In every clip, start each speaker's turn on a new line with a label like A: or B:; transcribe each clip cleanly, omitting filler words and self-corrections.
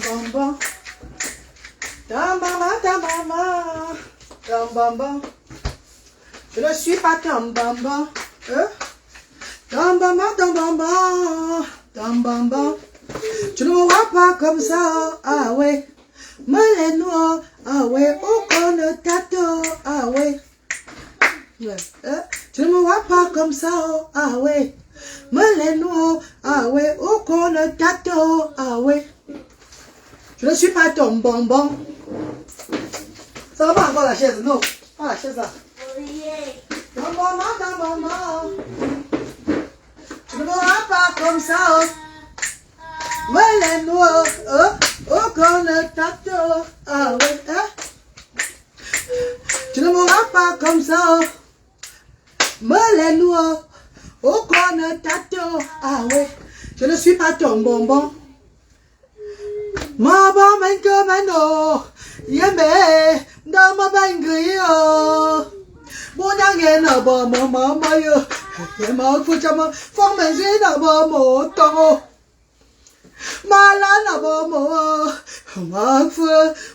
A: bam. Tam bam bam. Je ne suis pas tam bam bam. Tam bam bam. Tu ne me vois pas comme ça, ah ouais. Me les noirs, ah ouais. Oh qu'on tato, ah ouais. Tu ne me vois pas comme ça, ah ouais. Me les noirs, ah ouais. Oh qu'on tato, ah ouais. Je ne suis pas ton bonbon. Ça va pas encore la chaise, non. Pas la chaise là. Ton bonbon. Tu ne me vois pas comme ça, me les noirs, oh qu'on tato, ah ouais. Tu ne me vois pas comme ça, me les noirs, oh qu'on tato, ah ouais. Je ne suis pas ton bonbon. Ma bonbon comme un eau, yéme, dans ma bangrio. Bon yang na ba ma yo, yéma fuchama, forme j'ai na ba mo tongo. Malana ba mo, ma fu,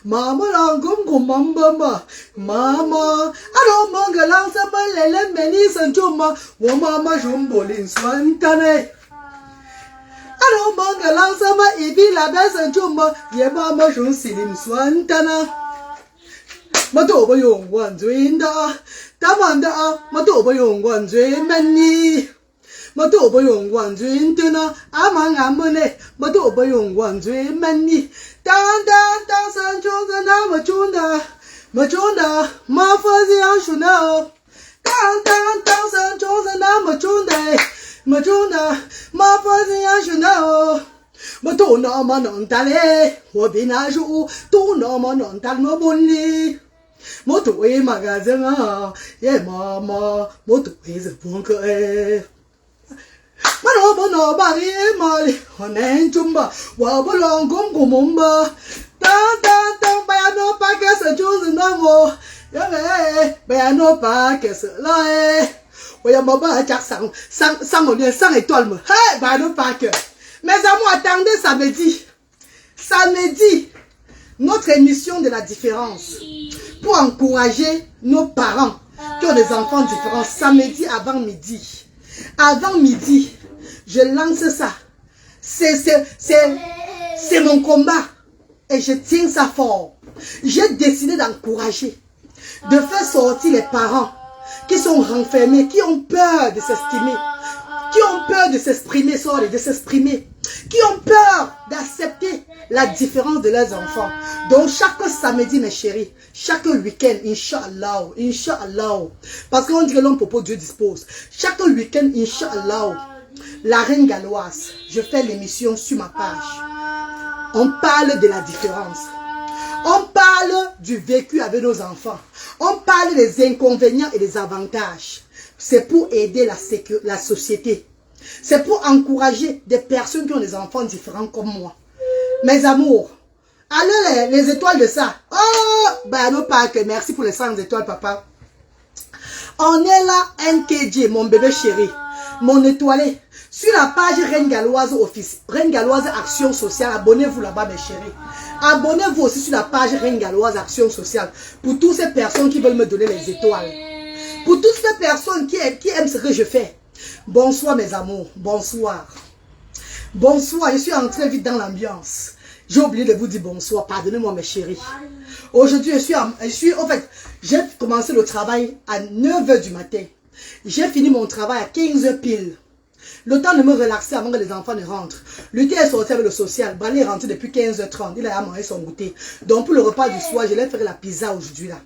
A: mama langum gumamba, mama. Alo mangalang sa balele meni sanchuma, wo mama jumbolin swantane. Alo mangalang sa ma ibi la ba sanchuma, ye mama jum silim swantana. Ma do ba yong wan zwinda, tamanda ma do ba yong wan zwimeni. Ma do ba yong wan zwintuna, amang amone, ma do ba yong wan zwimeni. Dan san chunga na ma chunda, ma fazi ashuna. Dan san chunga na ma chunda, ma fazi ashuna. Ma do na ma non tale, wo binaju, do na ma non tal ma bunni. Mo tu e magasin ah, ye mama, mo tu e zebonke e. Mano bari mali, onen chumba, wabolong gumba. Dan ba no pa que se choose no mo, ya me, ba no pa que se la e. Oya maba jack sang on est 100 étoiles me. Hey, ba no pa que. Mes amours, attendez samedi, notre émission de la différence. Pour encourager nos parents qui ont des enfants différents, samedi avant midi. Avant midi, je lance ça. C'est mon combat. Et je tiens ça fort. J'ai décidé d'encourager, de faire sortir les parents qui sont renfermés, qui ont peur de s'estimer, qui ont peur de s'exprimer, qui ont peur d'accepter la différence de leurs enfants. Donc chaque samedi, mes chéris, chaque week-end, Inch'Allah, parce qu'on dit que l'homme propos Dieu dispose. Chaque week-end, Inch'Allah, la reine galloise, je fais l'émission sur ma page. On parle de la différence. On parle du vécu avec nos enfants. On parle des inconvénients et des avantages. C'est pour aider la société. C'est pour encourager des personnes qui ont des enfants différents comme moi. Mes amours, allez les étoiles de ça. Oh, bah non pas que merci pour les 100 étoiles, papa. On est là, NKJ, mon bébé chéri, mon étoilé. Sur la page Reine Galloise Office, Reine Galloise Action Sociale, abonnez-vous là-bas, mes chéris. Abonnez-vous aussi sur la page Reine Galloise Action Sociale pour toutes ces personnes qui veulent me donner les étoiles. Pour toutes ces personnes qui aiment ce que je fais. Bonsoir mes amours, bonsoir. Bonsoir, je suis entrée vite dans l'ambiance. J'ai oublié de vous dire bonsoir, pardonnez-moi mes chéris. Aujourd'hui, en fait, j'ai commencé le travail à 9 h du matin. J'ai fini mon travail à 15 h pile. Le temps de me relaxer avant que les enfants ne rentrent. Lui est sorti avec le social. Bralé est rentré depuis 15 h 30. Il a mangé son goûter. Donc pour le repas du soir, je vais faire la pizza aujourd'hui là.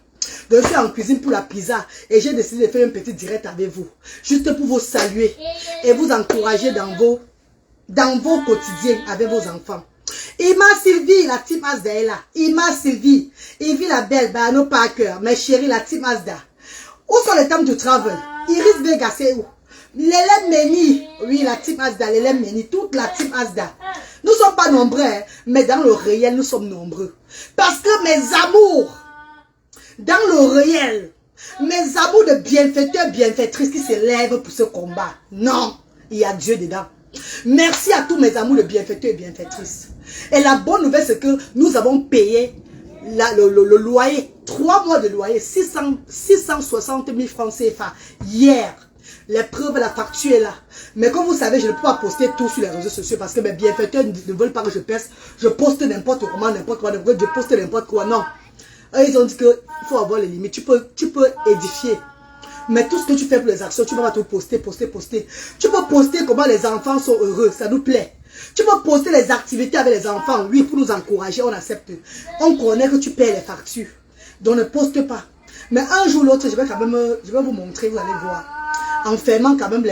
A: Donc je suis en cuisine pour la pizza. Et j'ai décidé de faire un petit direct avec vous. Juste pour vous saluer. Et vous encourager dans vos quotidiens avec vos enfants. Ima Sylvie, la team Asda est là. Ima Sylvie. Evie la belle, Bano Parker. Mes chéris, la team Asda. Où sont les temps du travel? Iris Vega, c'est où? L'élève Meni, oui, la team Asda, l'élève Meni, toute la team Asda. Nous ne sommes pas nombreux, hein, mais dans le réel, nous sommes nombreux. Parce que mes amours, dans le réel, mes amours de bienfaiteurs, bienfaitrices qui se lèvent pour ce combat. Non, il y a Dieu dedans. Merci à tous mes amours de bienfaiteurs et bienfaitrices. Et la bonne nouvelle, c'est que nous avons payé le loyer, 3 mois de loyer, 660 000 francs CFA hier. Les preuves, la facture est là. Mais comme vous savez, je ne peux pas poster tout sur les réseaux sociaux parce que mes bienfaiteurs ne veulent pas que je poste n'importe comment, je poste n'importe quoi. Non. Eux, ils ont dit qu'il faut avoir les limites. Tu peux édifier. Mais tout ce que tu fais pour les actions, tu ne vas pas tout poster. Tu peux poster comment les enfants sont heureux, ça nous plaît. Tu peux poster les activités avec les enfants, oui, pour nous encourager, on accepte. On connaît que tu payes les factures. Donc ne poste pas. Mais un jour ou l'autre, je vais vous montrer, vous allez voir. En fermant quand même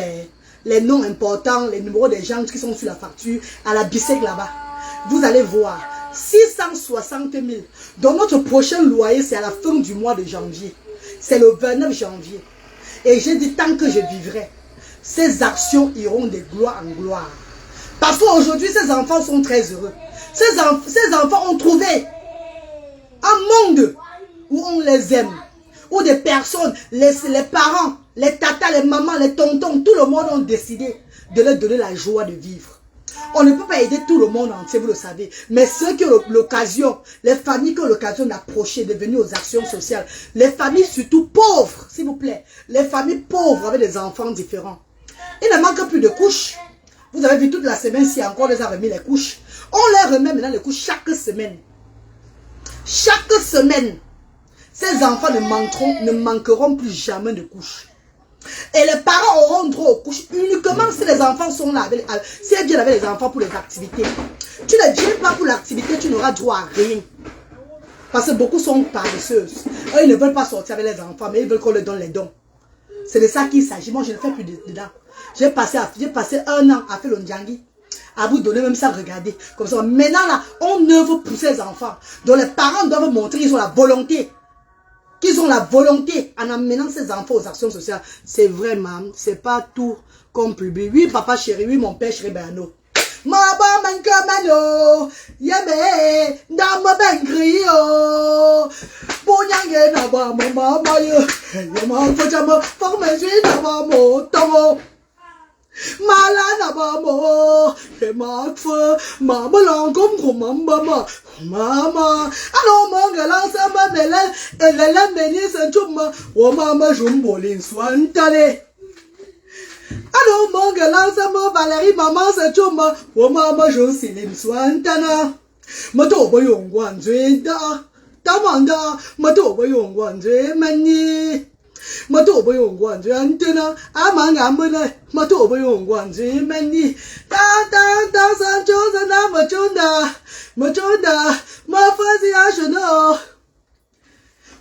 A: les noms importants, les numéros des gens qui sont sur la facture, à la bisec là-bas. Vous allez voir. 660 000. Donc notre prochain loyer, c'est à la fin du mois de janvier. C'est le 29 janvier. Et j'ai dit, tant que je vivrai, ces actions iront de gloire en gloire. Parce qu'aujourd'hui, ces enfants sont très heureux. Ces enfants ont trouvé un monde où on les aime. Où des personnes, les parents, les tatas, les mamans, les tontons, tout le monde ont décidé de leur donner la joie de vivre. On ne peut pas aider tout le monde entier, vous le savez. Mais ceux qui ont l'occasion, les familles qui ont l'occasion d'approcher, de venir aux actions sociales, les familles surtout pauvres, s'il vous plaît, les familles pauvres avec des enfants différents. Il ne manque plus de couches. Vous avez vu toute la semaine, si encore les a remis les couches. On leur remet maintenant les couches chaque semaine. Chaque semaine, ces enfants ne manqueront plus jamais de couches. Et les parents auront droit aux couches uniquement si les enfants sont là, si elles viennent avec les enfants pour les activités. Tu ne viens pas pour l'activité, tu n'auras droit à rien. Parce que beaucoup sont paresseuses. Eux, ils ne veulent pas sortir avec les enfants, mais ils veulent qu'on leur donne les dons. C'est de ça qu'il s'agit. Moi, je ne fais plus dedans. J'ai passé 1 an à faire le Ndjangi. À vous donner même ça, regardez. Comme ça. Maintenant, là, on œuvre pour ces enfants. Donc, les parents doivent montrer qu'ils ont la volonté. Qu'ils ont la volonté en amenant ces enfants aux actions sociales. C'est vrai, maman. C'est pas tout comme public. Oui, papa chéri. Oui, mon père chéri, Béano. Maba mankamano. Yeme. Dama bengrio. Bonyange naba mama mayo. Yama fojama. Formeji naba mo tomo. Malana bamo, hemakfa, mama langom kumamba mama. Ano mangala sama mele, elele meni sanchuma, o mama jumbolin swantale. Ano mangala sama Valérie mama sanchuma, o mama josilin swantana. Mato boyongwan zweda, tamanda, mato boyongwan zwe mani. Matobo yongwanze antena amangambona matobo yongwanze mani ta sanchoza na machonda mafazi ashona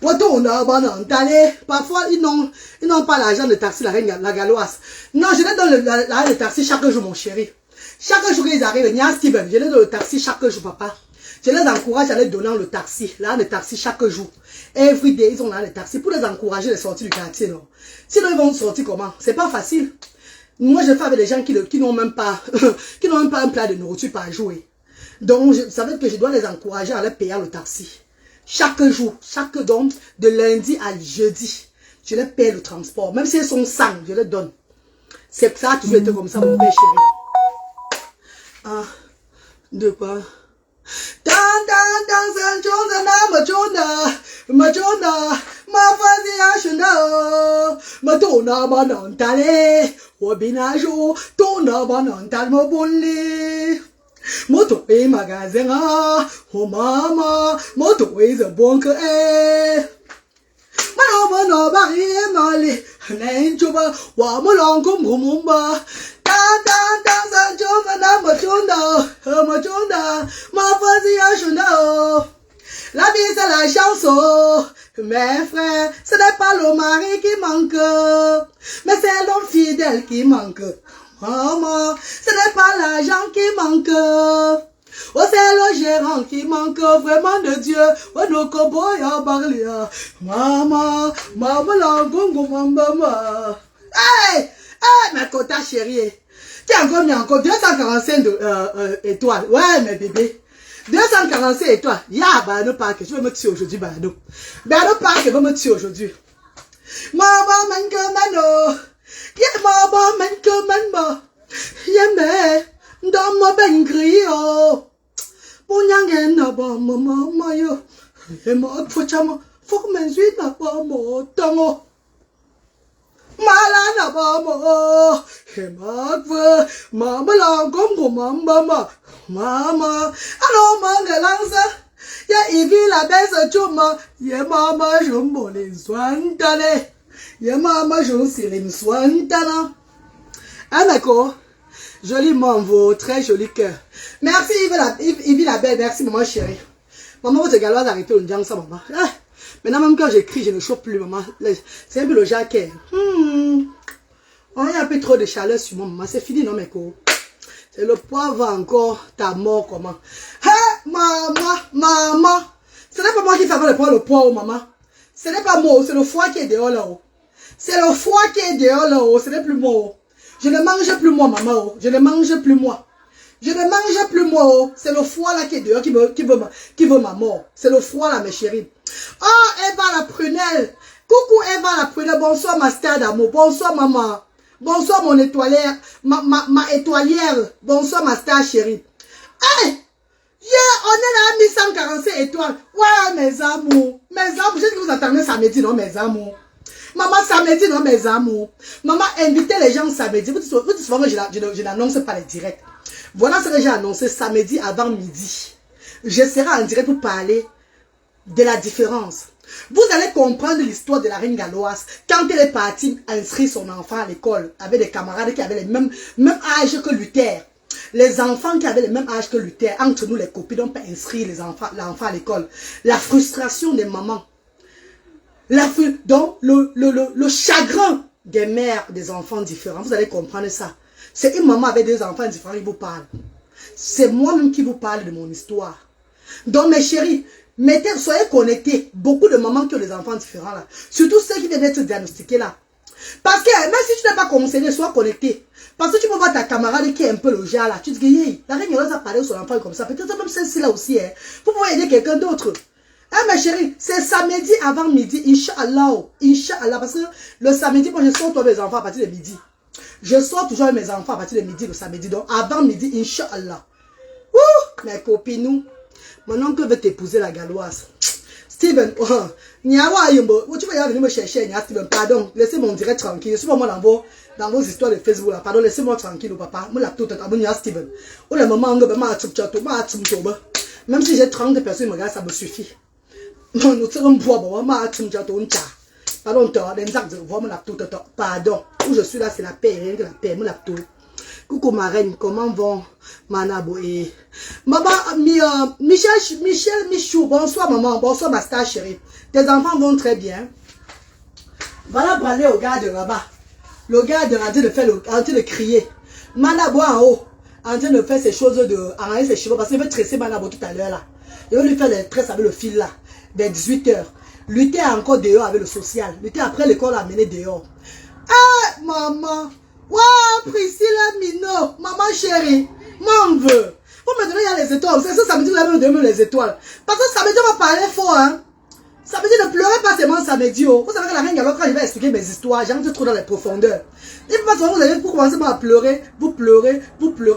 A: watonda banantale. Parfois ils n'ont pas l'argent de taxi la galoise. Non, je les donne l'argent de taxi chaque jour, mon chéri. Chaque jour qu'ils arrivent, il y a Steven, je les donne le taxi chaque jour, papa. Je les encourage à les donner le taxi, là, le taxi chaque jour. Every day, ils ont là le taxi pour les encourager à sortir du quartier, non. Sinon, ils vont sortir comment? C'est pas facile. Moi, je fais avec des gens qui n'ont même pas, un plat de nourriture par jour. Donc, ça veut dire que je dois les encourager à les payer le taxi. Chaque jour, donc, de lundi à jeudi, je les paye le transport. Même si ils sont 100, je les donne. C'est ça, toujours été comme ça, mon père chéri. Ah, de quoi? Machonda, mafazi ashuna, matona banantale, wabinajo, tona banantal mobuli. Moto e magazinga, oh mama, moto is a bunker eh. Mano bari mali, nenchuba, wamulongum gumumba. Machonda, mafazi ashuna. La vie c'est la chanson, mes frères, ce n'est pas le mari qui manque, mais c'est l'homme fidèle qui manque. Maman, ce n'est pas l'argent qui manque, oh c'est le gérant qui manque vraiment de Dieu. Oh no koboya barlia, maman, mama. Hey, ma quota chérie, tu as encore mis encore 245 étoiles, ouais mes bébés. 245 étoiles. Ya, Bano Park, je vais me tuer aujourd'hui, Bano. Bano Park va me tuer aujourd'hui. Maman, mankamano. Ya, maman, mankamano. Ya, mais, dans ma bengrio. Punyangen na ba mama mayo. Ema fuchama. Fok menzui na ba mo tango. Mala na ba mo. Ema fa. Mama la gombo mama. Mama. Alo mangalanza. Ya ivi la bese chuma. Ye mama jumbo le swantale. Ye mama jonsi le swantana. Ah d'accord. Joli mambo, très joli cœur. Merci Yves la belle, merci maman chérie. Maman, votre galoise arrêtez le jang ça maman. Ah, maintenant même quand j'écris, je ne chope plus maman. C'est un peu le jaquet. On a un peu trop de chaleur sur moi maman, c'est fini non mes co. C'est le poivre encore, ta mort comment. Hey maman. Ce n'est pas moi qui fais le poivre maman. Ce n'est pas moi, c'est le foie qui est dehors là-haut. C'est le foie qui est dehors là-haut, ce n'est plus moi. Je ne mange plus moi, maman. Je ne mange plus moi. Je ne mange plus moi. C'est le foie là qui est dehors qui veut ma mort. C'est le foie là, mes chéris. Oh, Eva la prunelle. Coucou Eva la prunelle. Bonsoir ma star d'amour. Bonsoir maman. Bonsoir mon étoilière. Ma étoilière. Bonsoir ma star chérie. Hey! Yeah, on est là à 1145 étoiles. Ouais, mes amours. Mes amours. Je sais que vous attendez samedi, non, mes amours. Maman, samedi, non, mes amours. Maman, invitez les gens samedi. Vous dites souvent que je n'annonce pas les directs. Voilà ce que j'ai annoncé samedi avant midi. Je serai en direct pour parler de la différence. Vous allez comprendre l'histoire de la reine galloise quand elle est partie inscrire son enfant à l'école avec des camarades qui avaient le même âge que Luther. Les enfants qui avaient le même âge que Luther, entre nous les copines, n'ont pas inscrit l'enfant à l'école. La frustration des mamans. Donc, le chagrin des mères des enfants différents. Vous allez comprendre ça. C'est une maman avec deux enfants différents qui vous parle. C'est moi-même qui vous parle de mon histoire. Donc, mes chéris, soyez connectés. Beaucoup de mamans qui ont des enfants différents là. Surtout ceux qui viennent d'être diagnostiqués là. Parce que même si tu n'es pas conseillé, sois connecté. Parce que tu peux voir ta camarade qui est un peu le genre là. Tu te dis, la reine a parlé de son enfant comme ça. Peut-être même celle-ci là aussi. Hein. Vous pouvez aider quelqu'un d'autre. Ah ma chérie, c'est samedi avant midi, Inch'Allah, Inch'Allah, parce que le samedi, moi je sors tous mes enfants à partir de midi. Je sors toujours avec mes enfants à partir de midi, le samedi, donc avant midi, Inch'Allah. Ouh, mes copines, nous, mon oncle veut t'épouser la galloise. Steven, tu vas venir me chercher, Steven, pardon, laissez mon direct tranquille, je suis vraiment dans vos histoires de Facebook là, pardon, laissez-moi tranquille, papa, moi la tout, Steven. Ou le moment où même si j'ai 30 personnes qui me regardent, ça me suffit. Pardon, pardon, où je suis là, c'est la paix, rien que la paix, coucou ma reine, comment vont Manabo et maman, Michel Michou, bonsoir maman, bonsoir ma star chérie, tes enfants vont très bien. Voilà pour aller au gars de là-bas, le gars de en train de crier, Manabo en haut, en train de faire ses choses, enlever ses cheveux, parce qu'il veut tresser Manabo tout à l'heure là, il veut lui faire des tresses avec le fil là. Vers 18 h. Luther encore dehors avec le social. Luther après l'école a amené dehors. Ah, maman. Waouh, Priscilla Mino. Maman chérie. Mon veut. Vous me donnez, il y a les étoiles. C'est ça, samedi, vous allez me donner les étoiles. Parce que samedi, on va parler fort, hein. Samedi, ne pleurez pas seulement samedi. Oh. Vous savez que la reine, alors quand je vais expliquer mes histoires, j'entre trop dans les profondeurs. Et puis, parce que vous allez pour commencer à pleurer, vous pleurez.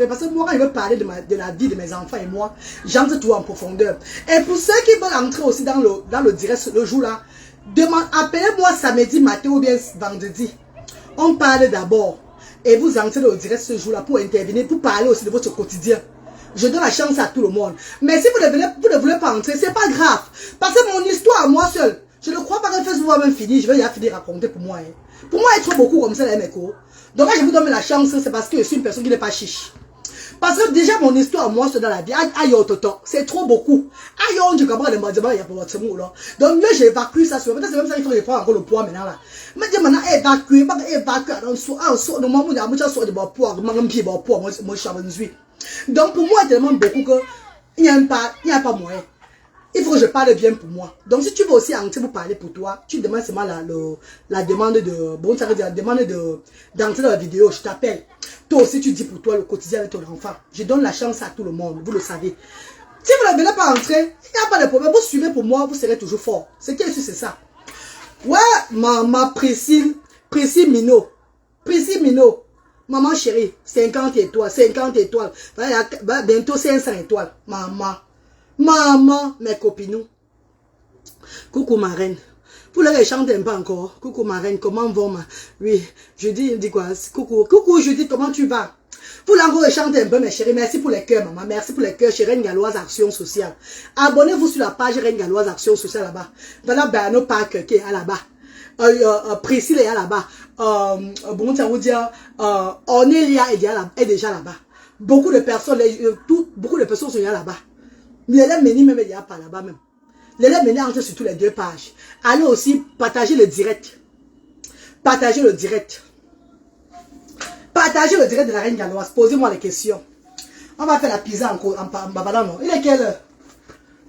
A: Parce que moi, quand je veux parler de la vie de mes enfants et moi, j'entre tout en profondeur. Et pour ceux qui veulent entrer aussi dans le direct le jour là, appelez-moi samedi matin ou bien vendredi. On parle d'abord. Et vous entrez dans le direct ce jour là pour intervenir, pour parler aussi de votre quotidien. Je donne la chance à tout le monde. Mais si vous ne voulez pas entrer, c'est pas grave. Parce que mon histoire, moi seul, je ne crois pas que Facebook va même finir. Je vais y finir de raconter pour moi. Hein. Pour moi, être beaucoup comme ça, les mecs. Donc, quand je vous donne la chance, c'est parce que je suis une personne qui n'est pas chiche. Parce que déjà, mon histoire, moi, c'est dans la vie. Aïe, c'est trop beaucoup. Aïe, je comprends les mots, il y a pas de mots là. Donc, mieux, j'évacue ça. Peut-être c'est même ça qu'il faut que je prenne encore le poids maintenant là. Mais je maintenant évacuer, pas évacuer. Donc, moi, il y a beaucoup de poids, moi, je suis à donc pour moi, tellement beaucoup que il n'y a pas moyen. Il faut que je parle bien pour moi. Donc si tu veux aussi entrer pour parler pour toi, tu demandes seulement la demande de... Bon, ça veut dire la demande d'entrer dans la vidéo, je t'appelle. Toi aussi, tu dis pour toi le quotidien avec ton enfant. Je donne la chance à tout le monde, vous le savez. Si vous ne venez pas entrer, il n'y a pas de problème. Vous suivez pour moi, vous serez toujours fort. C'est c'est ça. Ouais, maman Priscille Mino. Maman chérie, 50 étoiles, 50 étoiles. Bientôt 500 étoiles. Maman. Maman, mes copines. Coucou ma reine. Pour les chanter un peu encore. Coucou ma reine, comment vont ma... Oui, je dis quoi? Coucou, coucou Judith, comment tu vas? Pour l'encore chanter un peu mes chéris. Merci pour les cœurs maman. Merci pour les cœurs chez Reine Galloise Action Sociale. Abonnez-vous sur la page Reine Galloise Action Sociale là-bas. Voilà Bernard Park qui est là-bas. Priscille est là-bas. Bon, ça vous dire, Ornelia est déjà là-bas. Beaucoup de personnes, beaucoup de personnes sont là-bas. L'élève Méni même il n'y a pas là-bas même. L'élève Méni entre sur toutes les deux pages. Allez aussi partager le direct. Partagez le direct. Partagez le direct de la Reine Galloise. Posez-moi les questions. On va faire la pizza en babadan, non? Il est quelle heure?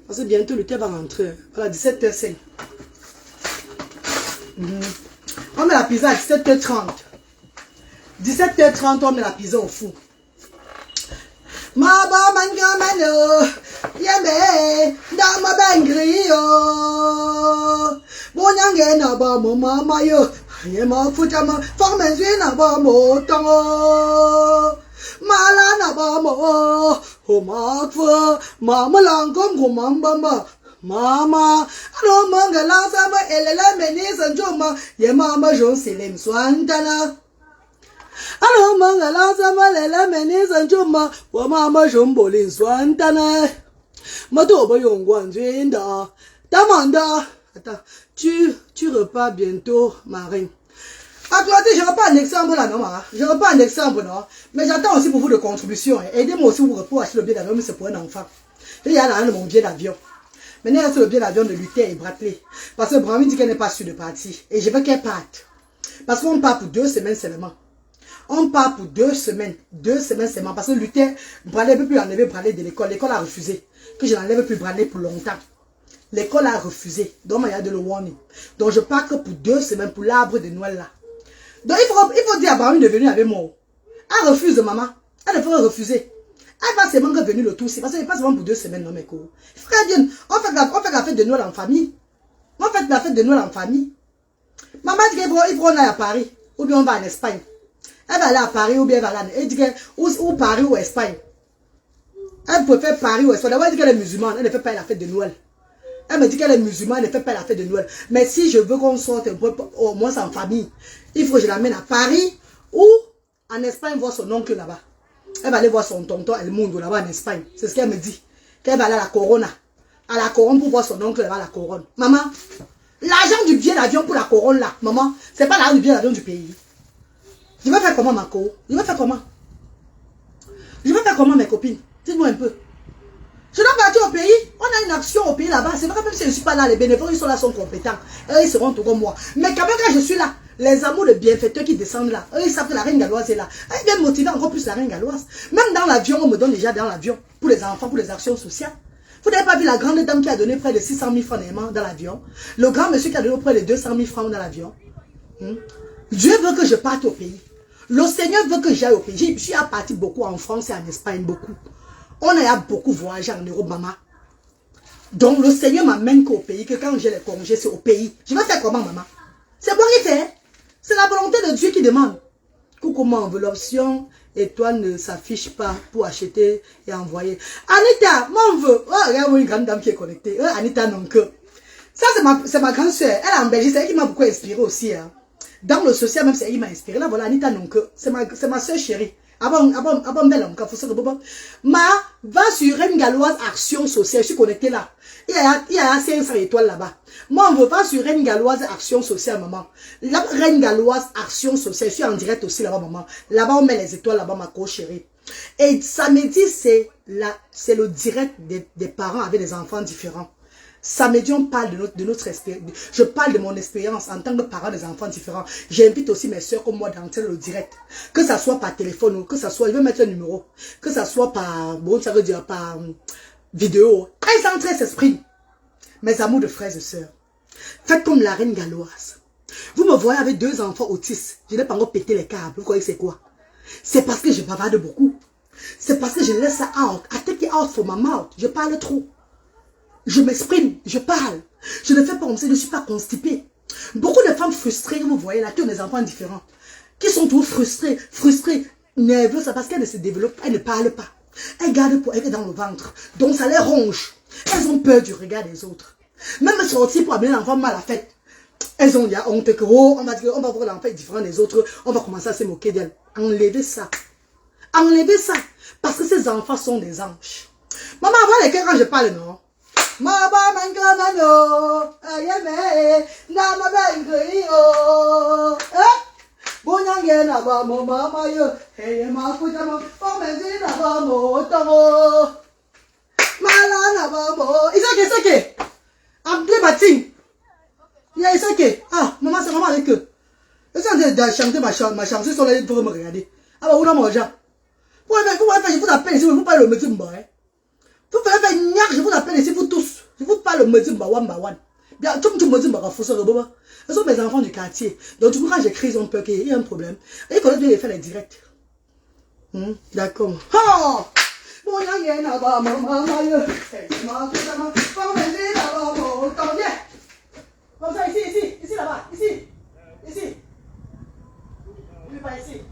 A: Parce que bientôt le thé va rentrer. Voilà, 17h05. On met la pizza à 17h30. 17h30, on met la pizza au four. Ma ba manga mano, yembe, da ma bangrio. Bonyange na ba mo mama yo, yema futama, formenzi na ba mo tango. Mala na ba mo, ho ma fu, mama langom ho mamba. Mama, alo manga lansama elele meni sanjoma, yema jon selim swantana. Alo manga lansama lele meni sanjoma, wa mama jon bolin swantana. Matoba yongwan zwinda, tamanda. Attends, tu repars bientôt, ma reine. Attendez, je repars un exemple là, non, je repars un exemple, non. Mais j'attends aussi pour vous de contribution. Aidez-moi aussi pour acheter le billet d'avion, mais c'est pour un enfant. Il y a là mon billet d'avion. Maintenant, c'est le billet d'avion de Luther et Bradley. Parce que Brahmi dit qu'elle n'est pas sûre de partir. Et je veux qu'elle parte. Parce qu'on part pour 2 semaines seulement. On part pour 2 semaines. 2 semaines seulement. Parce que Luther, Bradley ne peut plus enlever Bradley de l'école. L'école a refusé. Que je n'enlève plus Bradley pour longtemps. L'école a refusé. Donc, il y a de le warning. Donc, je pars que pour 2 semaines pour l'arbre de Noël là. Donc, il faut dire à Brahmi de venir avec moi. Elle refuse, maman. Elle ne peut refuser. Elle va seulement venir le tout. C'est parce que c'est pas seulement pour 2 semaines, non, mes cours. Frère bien, on fait la fête de Noël en famille. On fait la fête de Noël en famille. Maman dit qu'il faut aller à Paris. Ou bien on va en Espagne. Elle va aller à Paris ou bien elle va aller elle dit ou Paris ou Espagne. Elle préfère Paris ou Espagne. D'abord, elle dit qu'elle est musulmane. Elle ne fait pas la fête de Noël. Elle me dit qu'elle est musulmane. Elle ne fait pas la fête de Noël. Mais si je veux qu'on sorte un peu, au moins en famille, il faut que je l'amène à Paris ou en Espagne voir son oncle là-bas. Elle va aller voir son tonton El Mundo là-bas en Espagne. C'est ce qu'elle me dit. Qu'elle va aller à la Corona. À la Couronne pour voir son oncle là-bas à la Couronne. Maman, l'argent du billet d'avion pour la Couronne là, maman, c'est pas l'argent du billet d'avion du pays. Je vais faire comment, ma co? Je vais faire comment? Je vais faire comment, mes copines? Dites-moi un peu. Je dois partir au pays. On a une action au pays là-bas. C'est vrai que même si je ne suis pas là, les bénévoles, ils sont là, sont compétents. Eux, ils seront tout comme moi. Mais quand même, quand je suis là, les amours de bienfaiteurs qui descendent là, eux, ils savent que la Reine Galloise est là. Ils viennent motiver encore plus la Reine Galloise. Même dans l'avion, on me donne déjà dans l'avion. Pour les enfants, pour les actions sociales. Vous n'avez pas vu la grande dame qui a donné près de 600 000 francs dans l'avion. Le grand monsieur qui a donné près de 200 000 francs dans l'avion. Dieu veut que je parte au pays. Le Seigneur veut que j'aille au pays. Je suis parti beaucoup en France et en Espagne, beaucoup. On a beaucoup voyagé en Europe, maman. Donc, le Seigneur m'amène qu'au pays, que quand j'ai les congés, c'est au pays. Je vais faire comment, maman? C'est moi qui fais. C'est la volonté de Dieu qui demande. Coucou, mon enveloppation, et toi ne s'affiche pas pour acheter et envoyer. Anita, mon veut. Oh, regarde une grande dame qui est connectée. Anita, non que. Ça, c'est ma grande soeur. Elle est en Belgique, c'est elle qui m'a beaucoup inspiré aussi. Hein. Dans le social, même c'est elle qui m'a inspiré. Là, voilà, Anita, non que. C'est ma soeur chérie. Ma, va sur Reine Galloise Action Sociale. Je suis connectée là. Il y a 500 étoiles là-bas. Moi, on veut pas sur Reine Galloise Action Sociale, maman. La Reine Galloise Action Sociale. Je suis en direct aussi là-bas, maman. Là-bas, on met les étoiles là-bas, ma co-chérie. Et samedi, c'est le direct des parents avec des enfants différents. Samedi, on parle de notre expérience. Je parle de mon expérience en tant que parent des enfants différents. J'invite aussi mes soeurs comme moi d'entrer le direct. Que ça soit par téléphone ou que ça soit, je vais mettre un numéro. Que ça soit par, bon, ça veut dire par vidéo. Elles entrent, elles s'expriment. Mes amours de frères et sœurs. Faites comme la Reine Galloise. Vous me voyez avec 2 enfants autistes. Je n'ai pas encore pété les câbles. Vous croyez que c'est quoi? C'est parce que je bavarde beaucoup. C'est parce que je laisse ça out. I take it out for my mouth. Je parle trop. Je m'exprime, je parle. Je ne fais pas comme ça, je ne suis pas constipée. Beaucoup de femmes frustrées, vous voyez là, qui ont des enfants différents, qui sont toujours frustrées, nerveuses, parce qu'elles ne se développent, elles ne parlent pas. Elles gardent pour elles dans le ventre. Donc ça les ronge. Elles ont peur du regard des autres. Même sortir pour amener l'enfant mal à la fête. Elles ont déjà honte que, oh, on va voir l'enfant différent des autres. On va commencer à se moquer d'elle. Enlevez ça. Enlevez ça. Parce que ces enfants sont des anges. Maman, avant lesquels quand je parle, non? Maman, mangamano, ayeme, nama bengo, bonyange na ba mo mama yo, hey ma kujamo, omezi na ba mo tomo, mala na ba mo. It's okay. I'm doing my thing. Yeah, it's okay. Ah, maman, c'est maman avec eux. Ils sont en train de chanter ma chanson, ils sont là pour me regarder. Ah bah, on a mangé. Vous vous appelez ici, vous parlez le métier mba. Vous faites faire niaque, je vous appelle ici, vous tous. Je vous parle le métier mba one by one. Bien, tout le monde m'a fait ça, ce sont mes enfants du quartier. Donc, du coup, quand j'écris, ils ont peur qu'il y ait un problème. Et quand je vais faire les directs. D'accord. Oh! Bon, il y a un abat, maman, comme ça, ici, là-bas, ici. Oui, pas ici.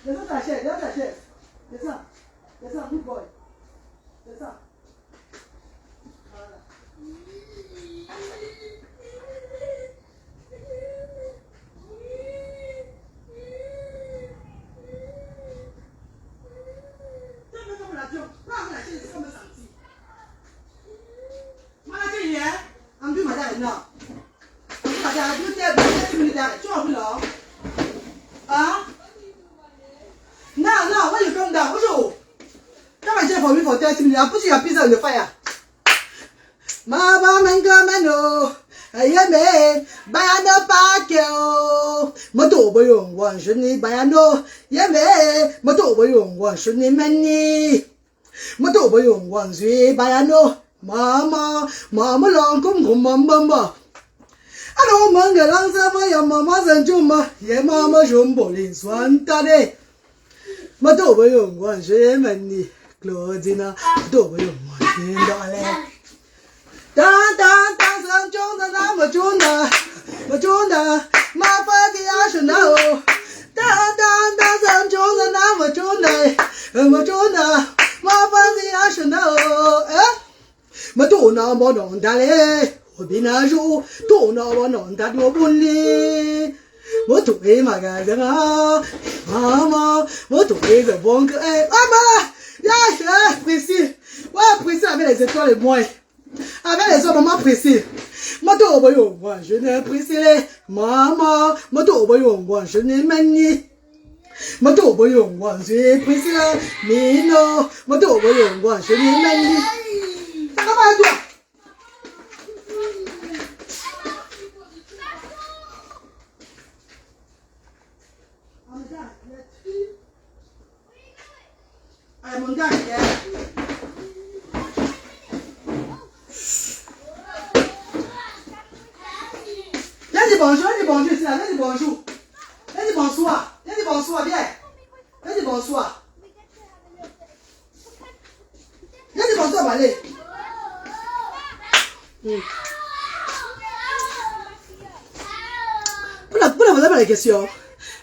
A: Descends ta chaise. Descends, good boy. Descends. Voilà. No, when you come down, come and check for me for 30 minutes. I'll put your pizza in the fire. Mama Mengamano, Ayame, Bayano Pakeo, Moto Boyong, one should need Bayano, Yame, Moto Boyong, one should need many. Moto Boyong, one sweet Bayano, Mama long come mama. I don't mind the answer for your mama's and Juma, ye mama jumbo in Swantane. Moto Boyong, one should many. Claudina, Doyong, one darling. Dan, Majunda, my father, I should know. Dan, Majunda, my father, I should know. Madonna, Monon, Dale, Obinaju, Dona, Monon, that you're bully. What to pay my guys, Mama, what to pay the bonk, Mama, yeah, Prissy, what Prissy, I mean, it's a toy boy. Avec les hommes, maman pressée. Moto boyo, moi je n'ai pressé. Maman, moto boyo, moi je n'ai mani. Moto boyo, moi je pressé. Mino, moto boyo, moi je n'ai mani. Ça va pas toi? Allez, mon gars, bonjour, c'est là, bonjour. Bonsoir, viens. Bonsoir. Bonsoir, allez. Pour la question,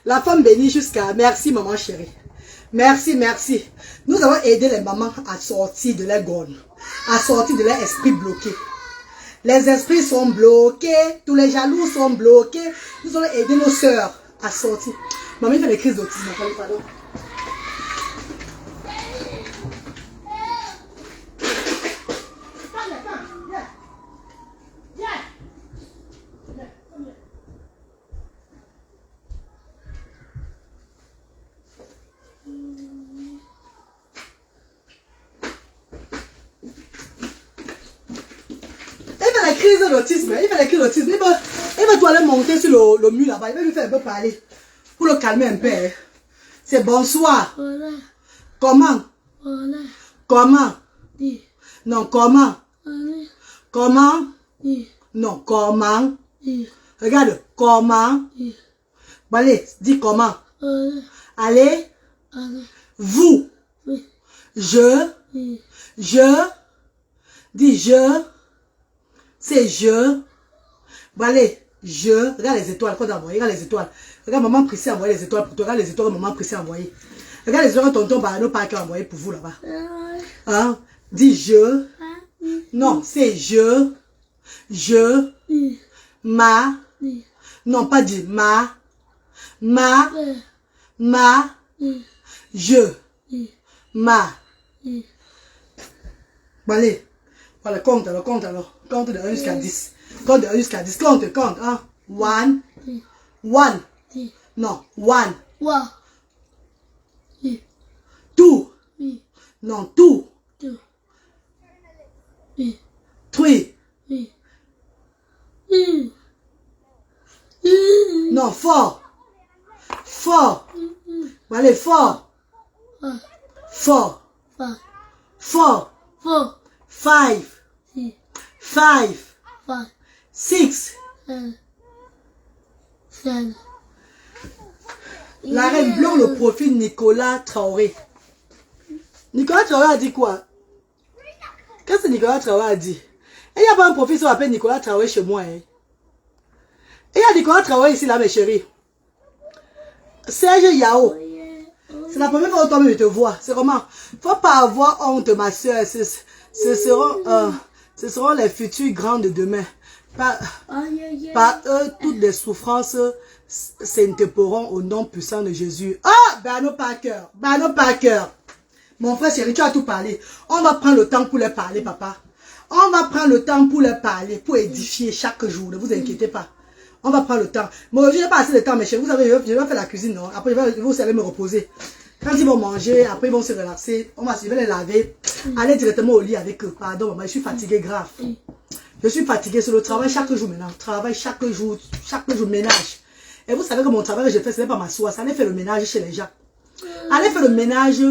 A: la femme bénie jusqu'à merci maman chérie. Merci. Nous avons aidé les mamans à sortir de leur gomme, à sortir de leur esprit bloqué. Les esprits sont bloqués, tous les jaloux sont bloqués. Nous allons aider nos sœurs à sortir. Maman fait des crises d'autisme. Pardon. Il fait des crises d'autisme. Il va aller monter sur le mur là-bas. Il va lui faire un peu parler. Pour le calmer un peu. C'est bonsoir. Voilà. Comment? Voilà. Comment? Oui. Non, comment? Oui. Comment? Oui. Non, comment? Oui. Regarde, comment? Oui. Bon, allez, dis comment? Oui. Allez. Oui. Vous. Oui. Je. Oui. Je. Dis je. c'est je. Bon, allez, je. Regarde les étoiles qu'on a envoyées. Regarde les étoiles. Regarde maman Prissé a envoyé les étoiles pour toi. Regarde les étoiles que maman Prissé a envoyées. Regarde les étoiles que tonton Barano Parker a envoyées pour vous là-bas. Hein? Dis je. Non, c'est je. Je. Ma. Non, pas dit ma. Ma. Je. Ma. Bon, allez. Voilà, compte alors, compte alors. Compte de 1 jusqu'à 10. Compte de 1 jusqu'à 10. Compte, hein. 1. 1. Non, 1. 2. Non, 2. 3. Non, 4. 4. Allez, 4. 4. 4. 5. 6. La reine bloque le profil Nicolas Traoré. Nicolas Traoré a dit quoi? Qu'est-ce que Nicolas Traoré a dit? Il n'y a pas un profil qui s'appelle Nicolas Traoré chez moi. Hein? Il y a Nicolas Traoré ici, là, mes chéris. Serge Yao. C'est la première fois que toi-même te vois. C'est comment? Faut pas avoir honte, ma soeur. Ce seront les futurs grands de demain. Par eux, toutes les souffrances s'interporront au nom puissant de Jésus. Ah, Barano Parker. Barano Parker. Mon frère chéri, tu as tout parlé. On va prendre le temps pour leur parler, papa. On va prendre le temps pour leur parler, pour édifier chaque jour. Ne vous inquiétez pas. On va prendre le temps. Moi, je n'ai pas assez de temps, mes chéris. Vous savez, je vais faire la cuisine, non? Après, vous allez me reposer. Quand ils vont manger, après, ils vont se relaxer. Je vais les laver. Aller directement au lit avec eux. Pardon, maman, je suis fatiguée grave. Je suis fatiguée sur le travail chaque jour maintenant. Travail chaque jour, ménage. Et vous savez que mon travail que je fais, ce n'est pas ma soie. Allez faire le ménage chez les gens. Allez faire le ménage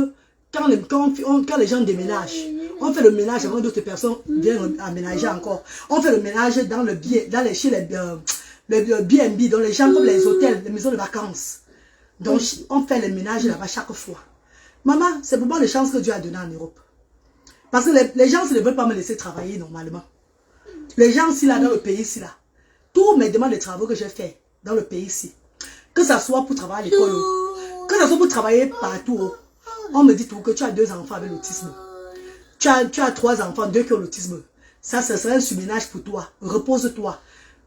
A: quand les gens déménagent. On fait le ménage avant d'autres personnes viennent aménager encore. On fait le ménage dans le bien, chez les B&B, dans les gens comme les hôtels, les maisons de vacances. Donc, on fait le ménage là-bas chaque fois. Maman, c'est pour moi les chances que Dieu a données en Europe. Parce que les gens ne veulent pas me laisser travailler normalement. Les gens ici là, dans le pays ici là, tous mes demandes de travaux que j'ai fait dans le pays ici, que ça soit pour travailler à l'école, que ça soit pour travailler partout, on me dit tout que tu as 2 enfants avec l'autisme. Tu as 3 enfants, 2 qui ont l'autisme. Ça, ce serait un surménage pour toi. Repose-toi.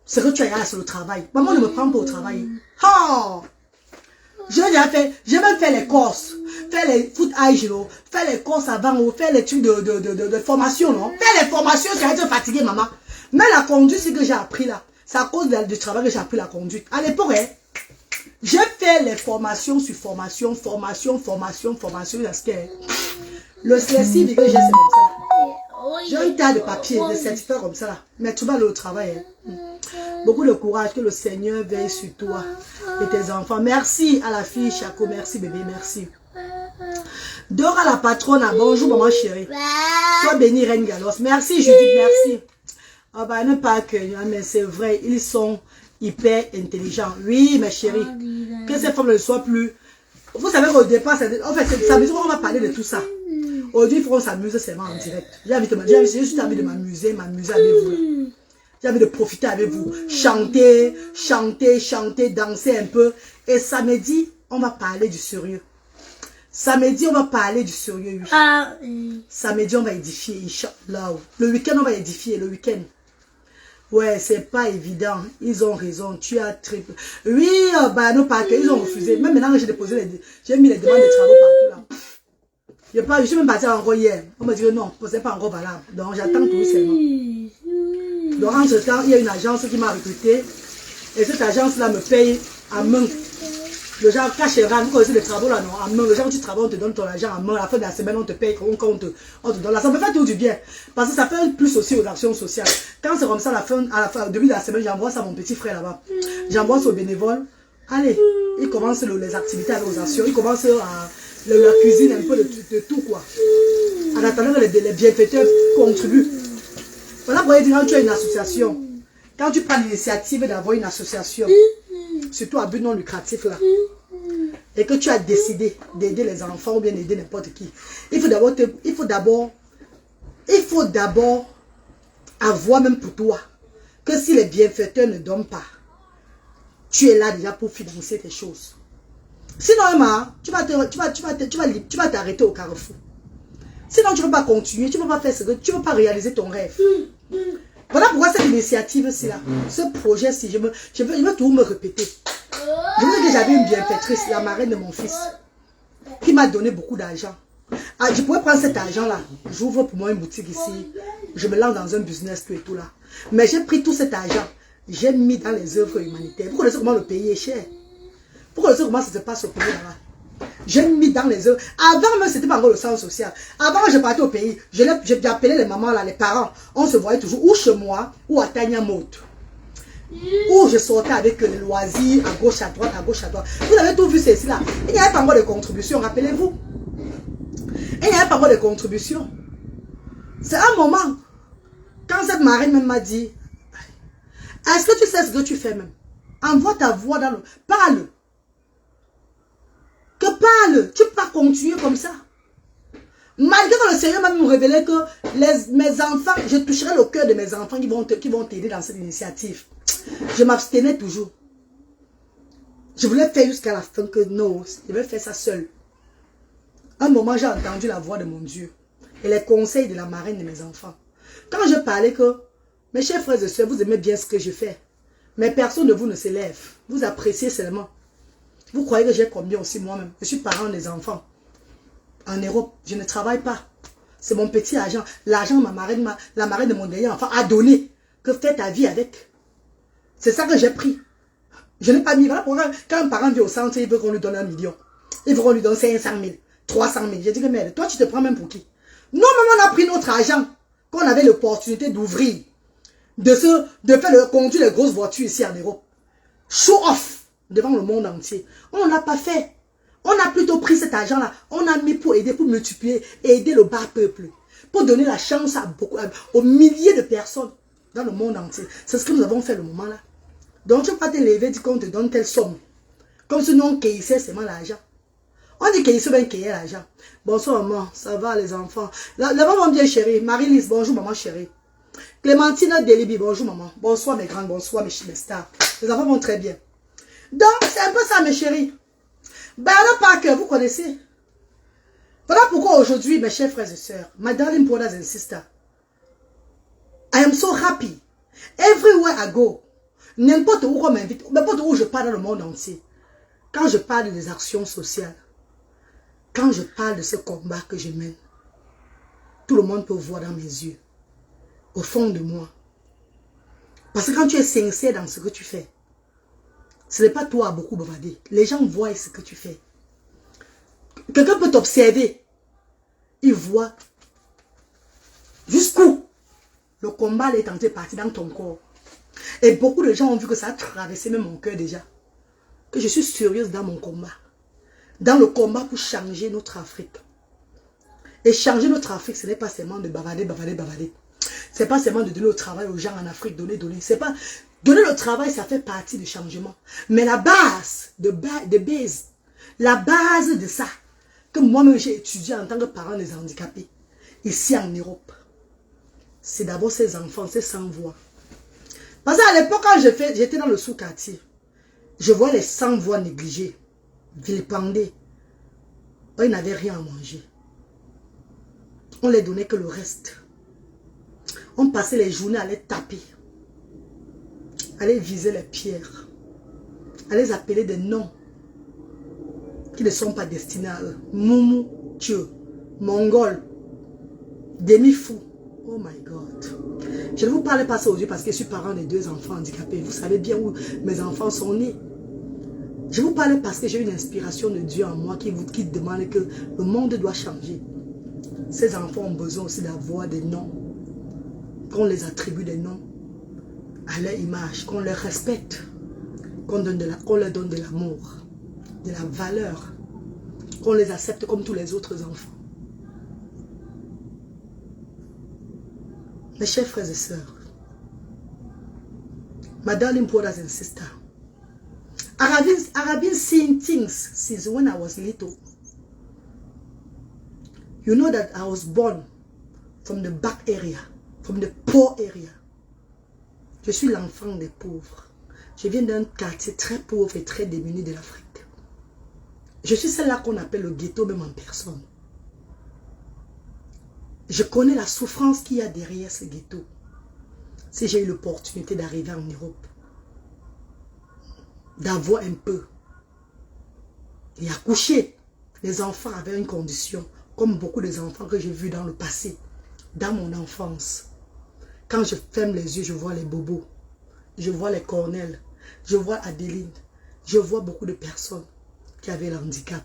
A: C'est que tu as sur le travail. Maman ne me prend pas au travail. Oh! J'ai même fait les courses, faire les foot age, faire les courses avant, faire les trucs de formation, non? Faire les formations, j'ai été fatiguée, maman. Mais la conduite, c'est que j'ai appris là. C'est à cause du travail que j'ai appris la conduite. À l'époque, hein, j'ai fait les formations sur formation, parce que le CSI, que j'ai, c'est comme ça. J'ai un tas de papiers, de certificats comme ça là. Mais tu vas aller au travail. Hein. Beaucoup de courage, que le Seigneur veille sur toi et tes enfants. Merci à la fille Chaco, merci bébé, merci. Dora la patronne, bonjour maman chérie. Sois bénie Reine Galos. Merci Judith, merci. Ah bah ne pas que, mais c'est vrai, ils sont hyper intelligents. Oui mes chéris, que ces femmes ne soient plus. Vous savez qu'au départ, en fait, c'est samedi, on va parler de tout ça. Aujourd'hui, il faut qu'on s'amuse seulement en direct. J'ai juste envie de m'amuser avec vous. J'ai envie de profiter avec vous. Chanter, danser un peu. Et samedi, on va parler du sérieux. Samedi, on va parler du sérieux. Oui. Samedi, on va édifier, Inch'Allah. Le week-end, on va édifier, le week-end. Ouais, c'est pas évident. Ils ont raison. Tu as triple. Oui, bah, non, pas que. Ils ont refusé. Même maintenant que j'ai déposé j'ai mis les demandes de travaux partout là. Je suis même partie encore hier. On me dit que non, c'est pas encore valable. Donc, j'attends tout seulement. Donc, entre temps, il y a une agence qui m'a recruté. Et cette agence-là me paye à main. Le genre, cash et vous connaissez les travaux là, non, à main. Le genre, tu travailles, on te donne ton argent à main. À la fin de la semaine, on te paye, on te donne là. Ça me fait tout du bien. Parce que ça fait un plus aussi aux actions sociales. Quand c'est comme ça, au début de la semaine, j'envoie ça à mon petit frère là-bas. J'envoie ça aux bénévoles. Allez, ils commencent les activités avec aux actions. Ils commencent la cuisine, un peu de tout, quoi. En attendant que les bienfaiteurs contribuent. Voilà pourquoi quand tu as une association, quand tu prends l'initiative d'avoir une association, surtout à but non lucratif là, et que tu as décidé d'aider les enfants ou bien d'aider n'importe qui, il faut d'abord avoir même pour toi que si les bienfaiteurs ne donnent pas, tu es là déjà pour financer tes choses. Sinon, Emma, tu vas t'arrêter au carrefour. Sinon, tu ne peux pas continuer, tu ne peux pas faire ce que tu ne peux pas réaliser ton rêve. Voilà pourquoi cette initiative-ci, là, ce projet-ci, je veux tout me répéter. Je veux dire que j'avais une bienfaitrice, la marraine de mon fils, qui m'a donné beaucoup d'argent. Ah, je pourrais prendre cet argent-là, j'ouvre pour moi une boutique ici, je me lance dans un business, tout et tout là. Mais j'ai pris tout cet argent, j'ai mis dans les œuvres humanitaires. Vous connaissez comment le pays est cher? Vous connaissez comment ça se passe au pays là-bas? J'ai mis dans les œuvres. Avant même, c'était pas encore le centre social. Avant, je partais au pays, j'appelais les mamans là, les parents. On se voyait toujours ou chez moi, ou à Tanya Mout. Où je sortais avec les loisirs, à gauche, à droite, à gauche, à droite. Vous avez tout vu, c'est ici là. Il n'y avait pas encore de contribution, rappelez-vous. Il n'y avait pas encore de contribution. C'est un moment, quand cette marraine même m'a dit, est-ce que tu sais ce que tu fais même? Envoie ta voix dans le... Parle. Que parle. Tu ne peux pas continuer comme ça. Malgré que le Seigneur m'a nous révélé que mes enfants, je toucherai le cœur de mes enfants qui vont t'aider dans cette initiative. Je m'abstenais toujours. Je voulais faire jusqu'à la fin que non, je vais faire ça seul. Un moment, j'ai entendu la voix de mon Dieu et les conseils de la marraine de mes enfants. Quand je parlais que, mes chers frères et sœurs, vous aimez bien ce que je fais, mais personne de vous ne s'élève. Vous appréciez seulement. Vous croyez que j'ai combien aussi moi-même? Je suis parent des enfants. En Europe, je ne travaille pas. C'est mon petit argent. L'argent la marraine de mon dernier enfant a donné. Que fais ta vie avec? C'est ça que j'ai pris. Je n'ai pas mis. Voilà pourquoi quand un parent vient au centre, il veut qu'on lui donne 1 million. Il veut qu'on lui donne 500 000, 300 000. J'ai dit que merde, toi tu te prends même pour qui? Nous, même on a pris notre argent. Qu'on avait l'opportunité d'ouvrir. De faire conduire les grosses voitures ici en Europe. Show off devant le monde entier. On ne l'a pas fait. On a plutôt pris cet argent-là. On a mis pour aider, pour multiplier, aider le bas peuple. Pour donner la chance à aux milliers de personnes dans le monde entier. C'est ce que nous avons fait le moment là. Donc tu ne peux pas te lever, dire qu'on te donne telle somme. Comme si nous on cueillissait seulement l'argent. On dit qu'il bien cueillir l'argent. Bonsoir maman, ça va les enfants. La maman bien chérie. Marie-Lise, bonjour maman chérie. Clémentine Delibi, bonjour maman. Bonsoir mes grandes, bonsoir mes stars. Les enfants vont très bien. Donc c'est un peu ça mes chéris. Bernard Parker, vous connaissez? Voilà pourquoi aujourd'hui, mes chers frères et sœurs, my darling brothers and sisters, I am so happy. Everywhere I go, n'importe où on m'invite, n'importe où je parle dans le monde entier, quand je parle des actions sociales, quand je parle de ce combat que je mène, tout le monde peut voir dans mes yeux, au fond de moi. Parce que quand tu es sincère dans ce que tu fais, ce n'est pas toi à beaucoup bavarder. Les gens voient ce que tu fais. Quelqu'un peut t'observer. Il voit jusqu'où le combat est en train de partir dans ton corps. Et beaucoup de gens ont vu que ça a traversé même mon cœur déjà. Que je suis sérieuse dans mon combat. Dans le combat pour changer notre Afrique. Et changer notre Afrique, ce n'est pas seulement de bavarder. Ce n'est pas seulement de donner le travail aux gens en Afrique, donner. C'est pas... Donner le travail, ça fait partie du changement. Mais la base, la base de ça, que moi-même j'ai étudié en tant que parent des handicapés, ici en Europe, c'est d'abord ces enfants, ces sans-voix. Parce qu'à l'époque, quand j'étais dans le sous-quartier, je vois les sans-voix négligés, vilipendés. Ils n'avaient rien à manger. On les donnait que le reste. On passait les journées à les taper. À les viser les pierres. À les appeler des noms qui ne sont pas destinés à eux. Moumou, Dieu, Mongol, demi-fou. Oh my God. Je ne vous parle pas ça aujourd'hui parce que je suis parent de 2 enfants handicapés. Vous savez bien où mes enfants sont nés. Je vous parle parce que j'ai une inspiration de Dieu en moi qui demande que le monde doit changer. Ces enfants ont besoin aussi d'avoir des noms. Qu'on les attribue des noms à leur image, qu'on leur respecte, qu'on leur donne de l'amour, de la valeur, qu'on les accepte comme tous les autres enfants. Mes chers frères et sœurs, my darling brothers and sisters, I have been seeing things since when I was little. You know that I was born from the back area, from the poor area. Je suis l'enfant des pauvres. Je viens d'un quartier très pauvre et très démuni de l'Afrique. Je suis celle-là qu'on appelle le ghetto même en personne. Je connais la souffrance qu'il y a derrière ce ghetto. Si j'ai eu l'opportunité d'arriver en Europe, d'avoir un peu et accoucher, les enfants avaient une condition, comme beaucoup des enfants que j'ai vus dans le passé, dans mon enfance. Quand je ferme les yeux, je vois les bobos, je vois les Cornel, je vois Adeline, je vois beaucoup de personnes qui avaient le handicap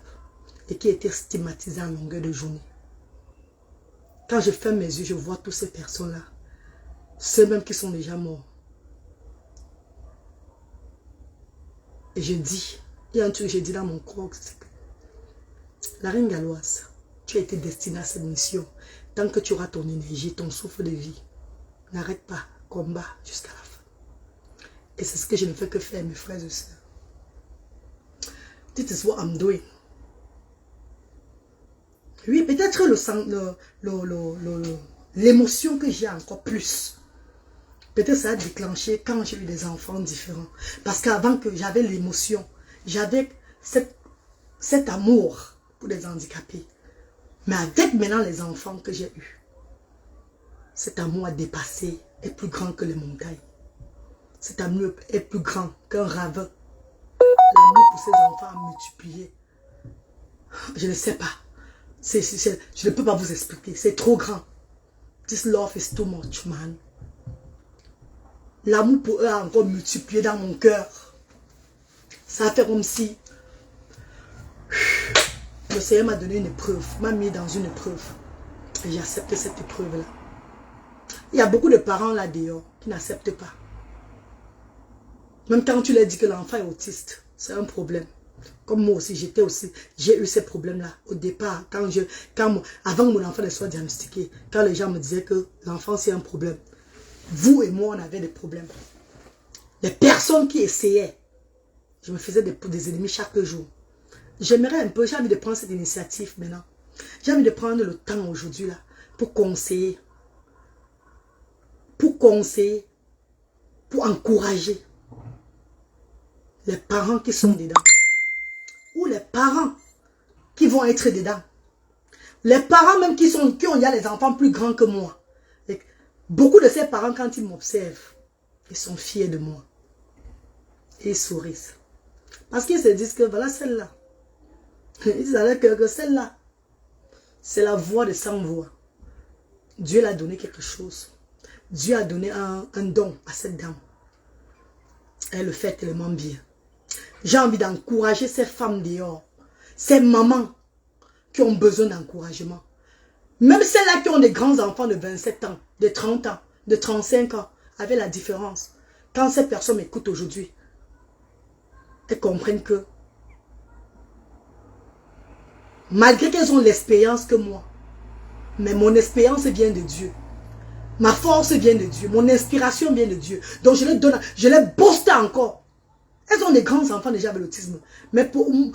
A: et qui étaient stigmatisées en longueur de journée. Quand je ferme mes yeux, je vois toutes ces personnes-là, ceux même qui sont déjà morts. Et je dis, il y a un truc que j'ai dit dans mon corps, c'est que la reine galloise, tu as été destinée à cette mission. Tant que tu auras ton énergie, ton souffle de vie, n'arrête pas, combat jusqu'à la fin. Et c'est ce que je ne fais que faire, mes frères et sœurs. This is what I'm doing. Oui, peut-être l'émotion que j'ai encore plus. Peut-être ça a déclenché quand j'ai eu des enfants différents. Parce qu'avant que j'avais l'émotion, j'avais cet amour pour les handicapés. Mais avec maintenant les enfants que j'ai eus, cet amour a dépassé, est plus grand que les montagnes. Cet amour est plus grand qu'un ravin. L'amour pour ces enfants a multiplié. Je ne sais pas. Je ne peux pas vous expliquer. C'est trop grand. This love is too much, man. L'amour pour eux a encore multiplié dans mon cœur. Ça a fait comme si le Seigneur m'a donné une épreuve, m'a mis dans une épreuve. Et j'ai accepté cette épreuve-là. Il y a beaucoup de parents là dehors qui n'acceptent pas. Même quand tu leur dis que l'enfant est autiste, c'est un problème. Comme moi aussi, j'ai eu ces problèmes-là au départ, avant que mon enfant ne soit diagnostiqué, quand les gens me disaient que l'enfant c'est un problème. Vous et moi, on avait des problèmes. Les personnes qui essayaient, je me faisais des ennemis chaque jour. J'aimerais un peu, j'ai envie de prendre cette initiative maintenant. J'ai envie de prendre le temps aujourd'hui là pour conseiller. Pour encourager les parents qui sont dedans. Ou les parents qui vont être dedans. Les parents même il y a les enfants plus grands que moi. Et beaucoup de ces parents, quand ils m'observent, ils sont fiers de moi. Et ils sourient. Parce qu'ils se disent que voilà celle-là. Ils avaient que celle-là, c'est la voix de sans voix. Dieu l'a donné quelque chose. Dieu a donné un don à cette dame. Elle le fait tellement bien. J'ai envie d'encourager ces femmes dehors. Ces mamans qui ont besoin d'encouragement. Même celles-là qui ont des grands enfants de 27 ans, de 30 ans, de 35 ans. Avec la différence. Quand ces personnes m'écoutent aujourd'hui, elles comprennent que malgré qu'elles ont l'expérience que moi, mais mon expérience vient de Dieu. Ma force vient de Dieu. Mon inspiration vient de Dieu. Donc je les donne, je les booste encore. Elles ont des grands enfants déjà avec l'autisme. Mais pour eux,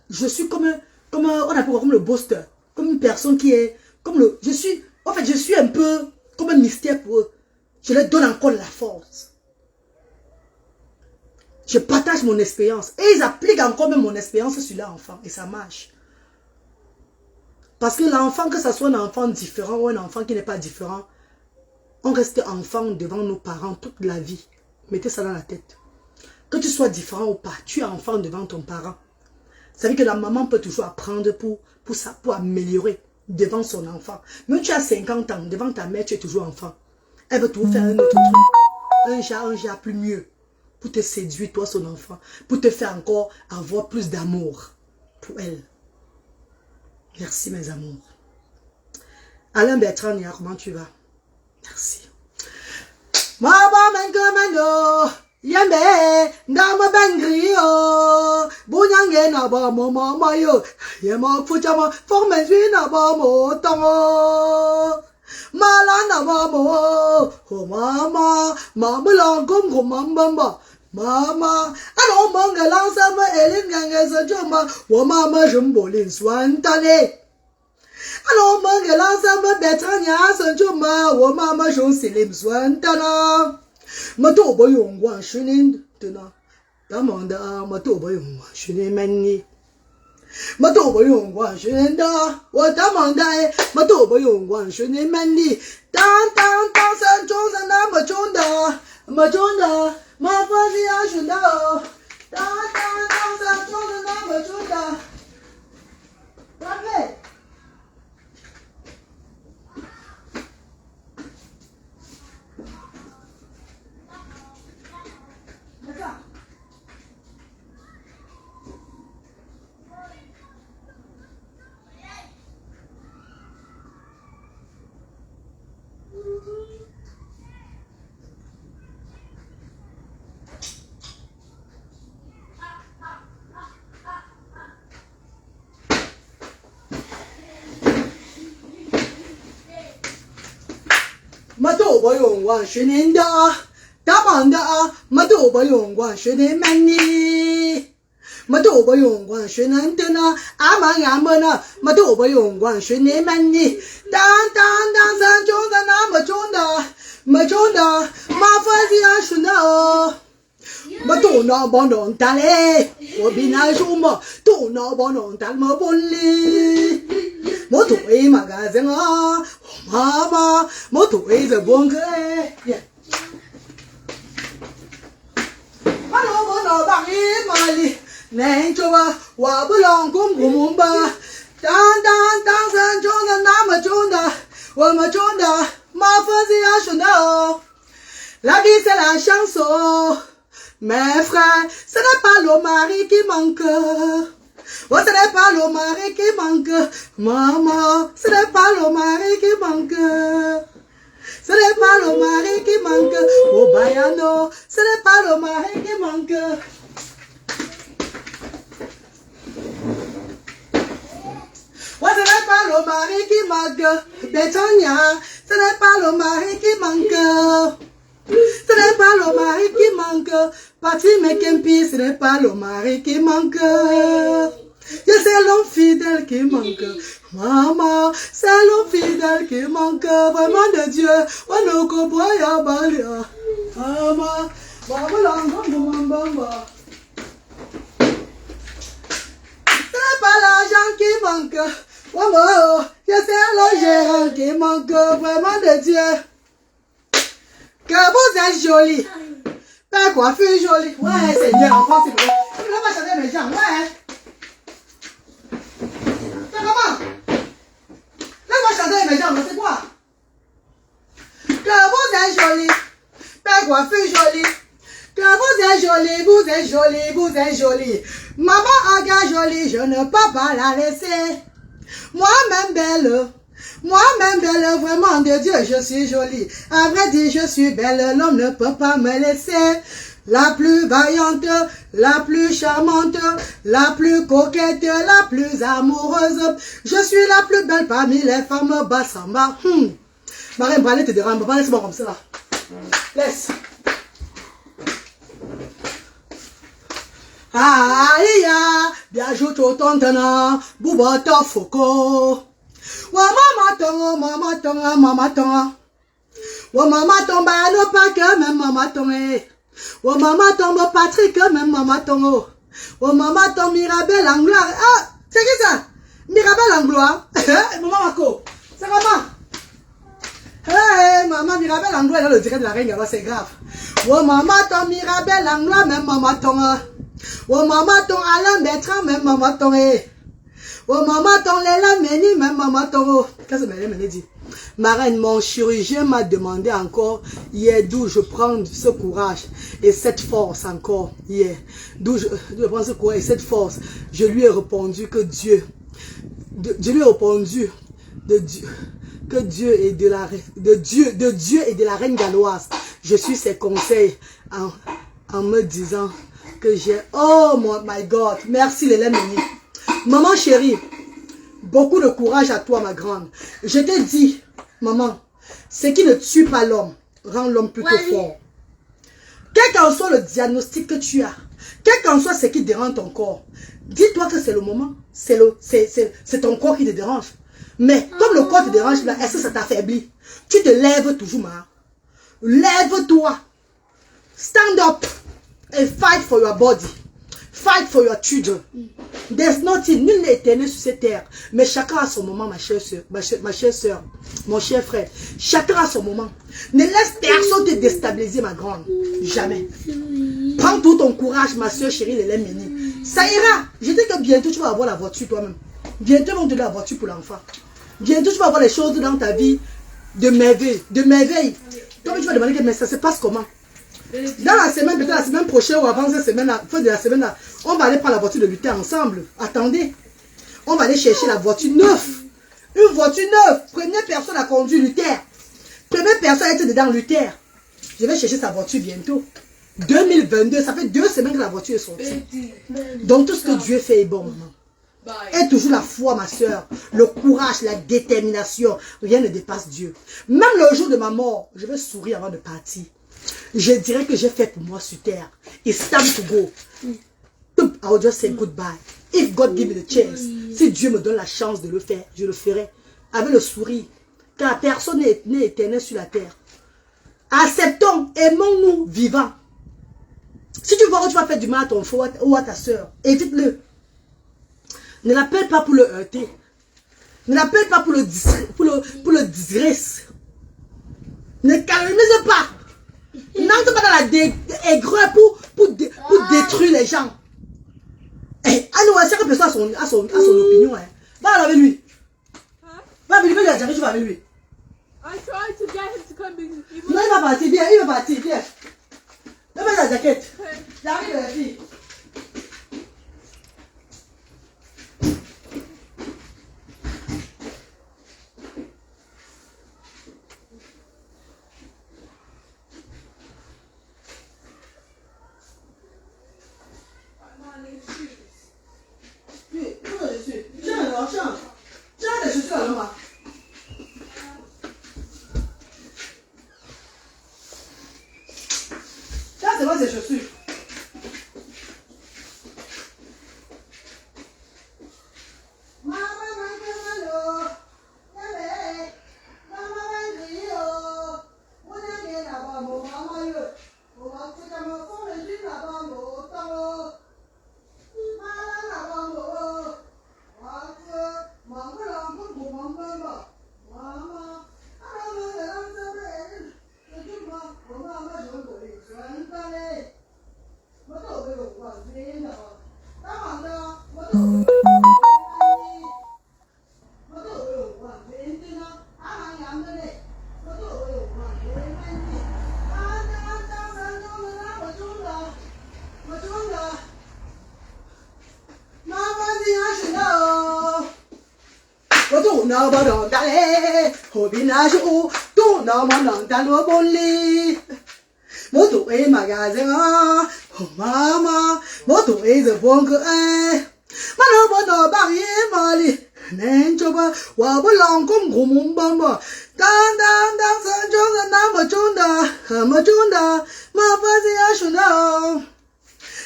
A: je suis comme le booster. Comme une personne qui est, je suis un peu comme un mystère pour eux. Je leur donne encore la force. Je partage mon expérience. Et ils appliquent encore même mon expérience sur leur enfant. Et ça marche. Parce que l'enfant, que ce soit un enfant différent ou un enfant qui n'est pas différent, on reste enfant devant nos parents toute la vie. Mettez ça dans la tête. Que tu sois différent ou pas, tu es enfant devant ton parent. Ça veut dire que la maman peut toujours apprendre pour améliorer devant son enfant. Même tu as 50 ans, devant ta mère, tu es toujours enfant. Elle veut toujours faire un autre truc. Un genre plus mieux. Pour te séduire, toi, son enfant. Pour te faire encore avoir plus d'amour pour elle. Merci, mes amours. Alain Bertrand, comment tu vas? Merci. Mama mengo yembe ndama bengrio bunyange na ba mama yo yema fuchama forme na ba mo tongo mala na ba mo ho mama langom ko mamba mama ano manga lansa ma elin gange sa joma wo mama jumbolin swantane ano manga lansa ma betanya sa joma wo mama jun silim swantana Mato boyong wan shunin tuna. Tamanda mato boyong wan shunin mani. Mato boyong wan shunin da. Wa tamanda mato boyong wan shunin mani. Tang tang tang san chong san na ma chong da. Ma chong da. Ma fa si ya shun da. Tang tang tang san chong san na ma chong da. Okay. Mato boyong wan shunin da. Tamanda mato boyong wan shunin mani. Mato boyong wan shunin tuna. Amang amana mato boyong wan shunin mani. Tang tang tang san chong san na ma chong da. Ma chong da. Ma fa si ya shun da o. Mato na bonon tale. Wo bina shuma. To na bonon tal ma bolli. Mo tu e magasin ah, mama, mo tu e the bunker eh. Hello, mo no bang in mali, neng chowa, wa bulong kum kum ba, dan dan dan san chong da na ma chong da, wa ma chong da, ma fa si ya shun da o. La vie c'est la chanson, mes frères, ce n'est pas le mari qui manque. Oh, ce n'est pas le mari qui manque, maman, ce n'est pas le mari qui manque. Ce n'est pas le mari qui manque, oh Bayano, ce n'est pas le mari qui manque. Oh, ce n'est pas le mari qui manque, Betania, ce n'est pas le mari qui manque. Ce n'est pas le mari qui manque, Pati Mekempi, ce n'est pas le mari qui manque. C'est l'homme fidèle qui manque. Maman, c'est l'homme fidèle qui manque. Vraiment de Dieu. On ne comprend pas. Maman, ce n'est pas l'argent qui manque. Maman, c'est le gérant qui manque. Vraiment de Dieu. Que vous êtes jolie. Père coiffure jolie. Ouais, Seigneur, encore c'est bon. Tu ne vas pas chanter mes gens. Ouais. Maman, laisse-moi chanter mes jambes, c'est quoi? Que vous êtes jolie, père coiffure jolie. Que vous êtes jolie, vous êtes jolie, vous êtes jolie. Maman Aga jolie, je ne peux pas la laisser. Moi-même belle, vraiment de Dieu, je suis jolie. À vrai dire, je suis belle, l'homme ne peut pas me laisser. La plus vaillante, la plus charmante, la plus coquette, la plus amoureuse. Je suis la plus belle parmi les femmes Bassamba. Marème Bralet te dérange, papa, laisse-moi comme ça. Laisse. Aïe, bien joué au tontana, bouboto foko. Wa mama tongo, mama tonga, mama tonga. Wa mama tomba, no pas que même mama tonga. Oh maman tombe Patrick, même maman tombe. Oh maman tombe Mirabel Angloire. Ah, c'est qui ça? Mirabel Angloire. Maman Mako. C'est maman. Hey, maman Mirabel Angloire dans le direct de la reine, alors c'est grave. Oh maman tombe Mirabel Angloire, même maman tombe. Oh maman tombe Alain Bertrand, même maman tombe. Oh maman tombe Léla Méni, même maman tombe. Qu'est-ce que Léla Méni dit? Ma reine, mon chirurgien m'a demandé encore hier d'où je prends ce courage et cette force encore hier. D'où je prends ce courage et cette force. Je lui ai répondu que Dieu, je lui ai répondu que Dieu est de Dieu et de la reine galloise. Je suis ses conseils en me disant que j'ai, oh my God, merci Léla Méni. Maman chérie, beaucoup de courage à toi ma grande. Je t'ai dit, maman, ce qui ne tue pas l'homme rend l'homme plutôt fort. Quel qu'en soit le diagnostic que tu as, quel qu'en soit ce qui dérange ton corps, dis-toi que c'est le moment, c'est ton corps qui te dérange. Mais comme le corps te dérange, est-ce que ça t'affaiblit? Tu te lèves toujours, ma. Lève-toi. Stand up and fight for your body. Fight for your children. There's nothing, nul n'est éternel sur cette terre. Mais chacun a son moment, ma chère soeur, ma chère soeur, mon cher frère. Chacun a son moment. Ne laisse personne te déstabiliser, ma grande. Jamais. Prends tout ton courage, ma soeur chérie, les Méni. Ça ira. Je dis que bientôt tu vas avoir la voiture toi-même. Bientôt ils vont te donner la voiture pour l'enfant. Bientôt tu vas avoir les choses dans ta vie de merveille. De merveille. Toi, tu vas demander mais ça se passe comment? Dans la semaine, peut-être la semaine prochaine ou avant cette semaine, fin de la semaine, là, on va aller prendre la voiture de Luther ensemble. Attendez. On va aller chercher la voiture neuve. Une voiture neuve. Première personne à conduire Luther. Première personne à être dedans Luther. Je vais chercher sa voiture bientôt. 2022, ça fait 2 semaines que la voiture est sortie. Donc tout ce que Dieu fait est bon, maman. Et toujours la foi, ma soeur. Le courage, la détermination. Rien ne dépasse Dieu. Même le jour de ma mort, je vais sourire avant de partir. Je dirais que j'ai fait pour moi sur terre. It's time to go. I will just say goodbye. If God give me the chance, si Dieu me donne la chance de le faire, je le ferai. Avec le sourire. Car personne n'est éternel sur la terre. Acceptons, aimons-nous vivants. Si tu vois que tu vas faire du mal à ton frère ou à ta soeur, évite-le. Ne l'appelle pas pour le heurter. Ne l'appelle pas pour le disgrace. Ne calmise pas. N'entre pas dans la aigreur pour détruire les gens. Eh, chaque personne a son opinion. Hein. Va avec lui. Va avec lui, tu vas avec lui. Non, il va partir, viens, il va partir, viens. Mets la jaquette. J'arrive, la fille. C'est moi ces chaussures. Moto est magasin, oh maman, moto est de bon que Mano bono barrière mali, nenchoba, wabolong kum gumumbamba, dan sanjonga namachunda, ma fazi ashuna.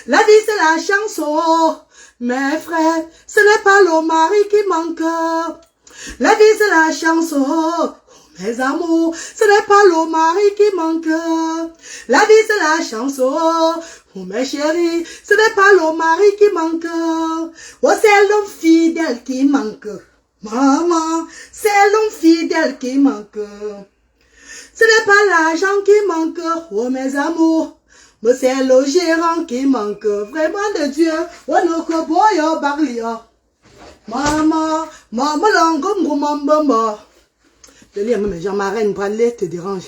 A: La vie c'est la chanson, mes frères, ce n'est pas le mari qui manque. La vie c'est la chanson. Mes amours, ce n'est pas le mari qui manque. La vie c'est la chanson. Oh mes chéris, ce n'est pas le mari qui manque. Oh c'est l'homme fidèle qui manque. Maman, c'est l'homme fidèle qui manque. Ce n'est pas l'argent qui manque. Oh mes amours, mais c'est le gérant qui manque. Vraiment de Dieu. Oh no koboyo barlia. Maman, maman l'angom maman. Je lis même Jean Marraine, Bradley te dérange.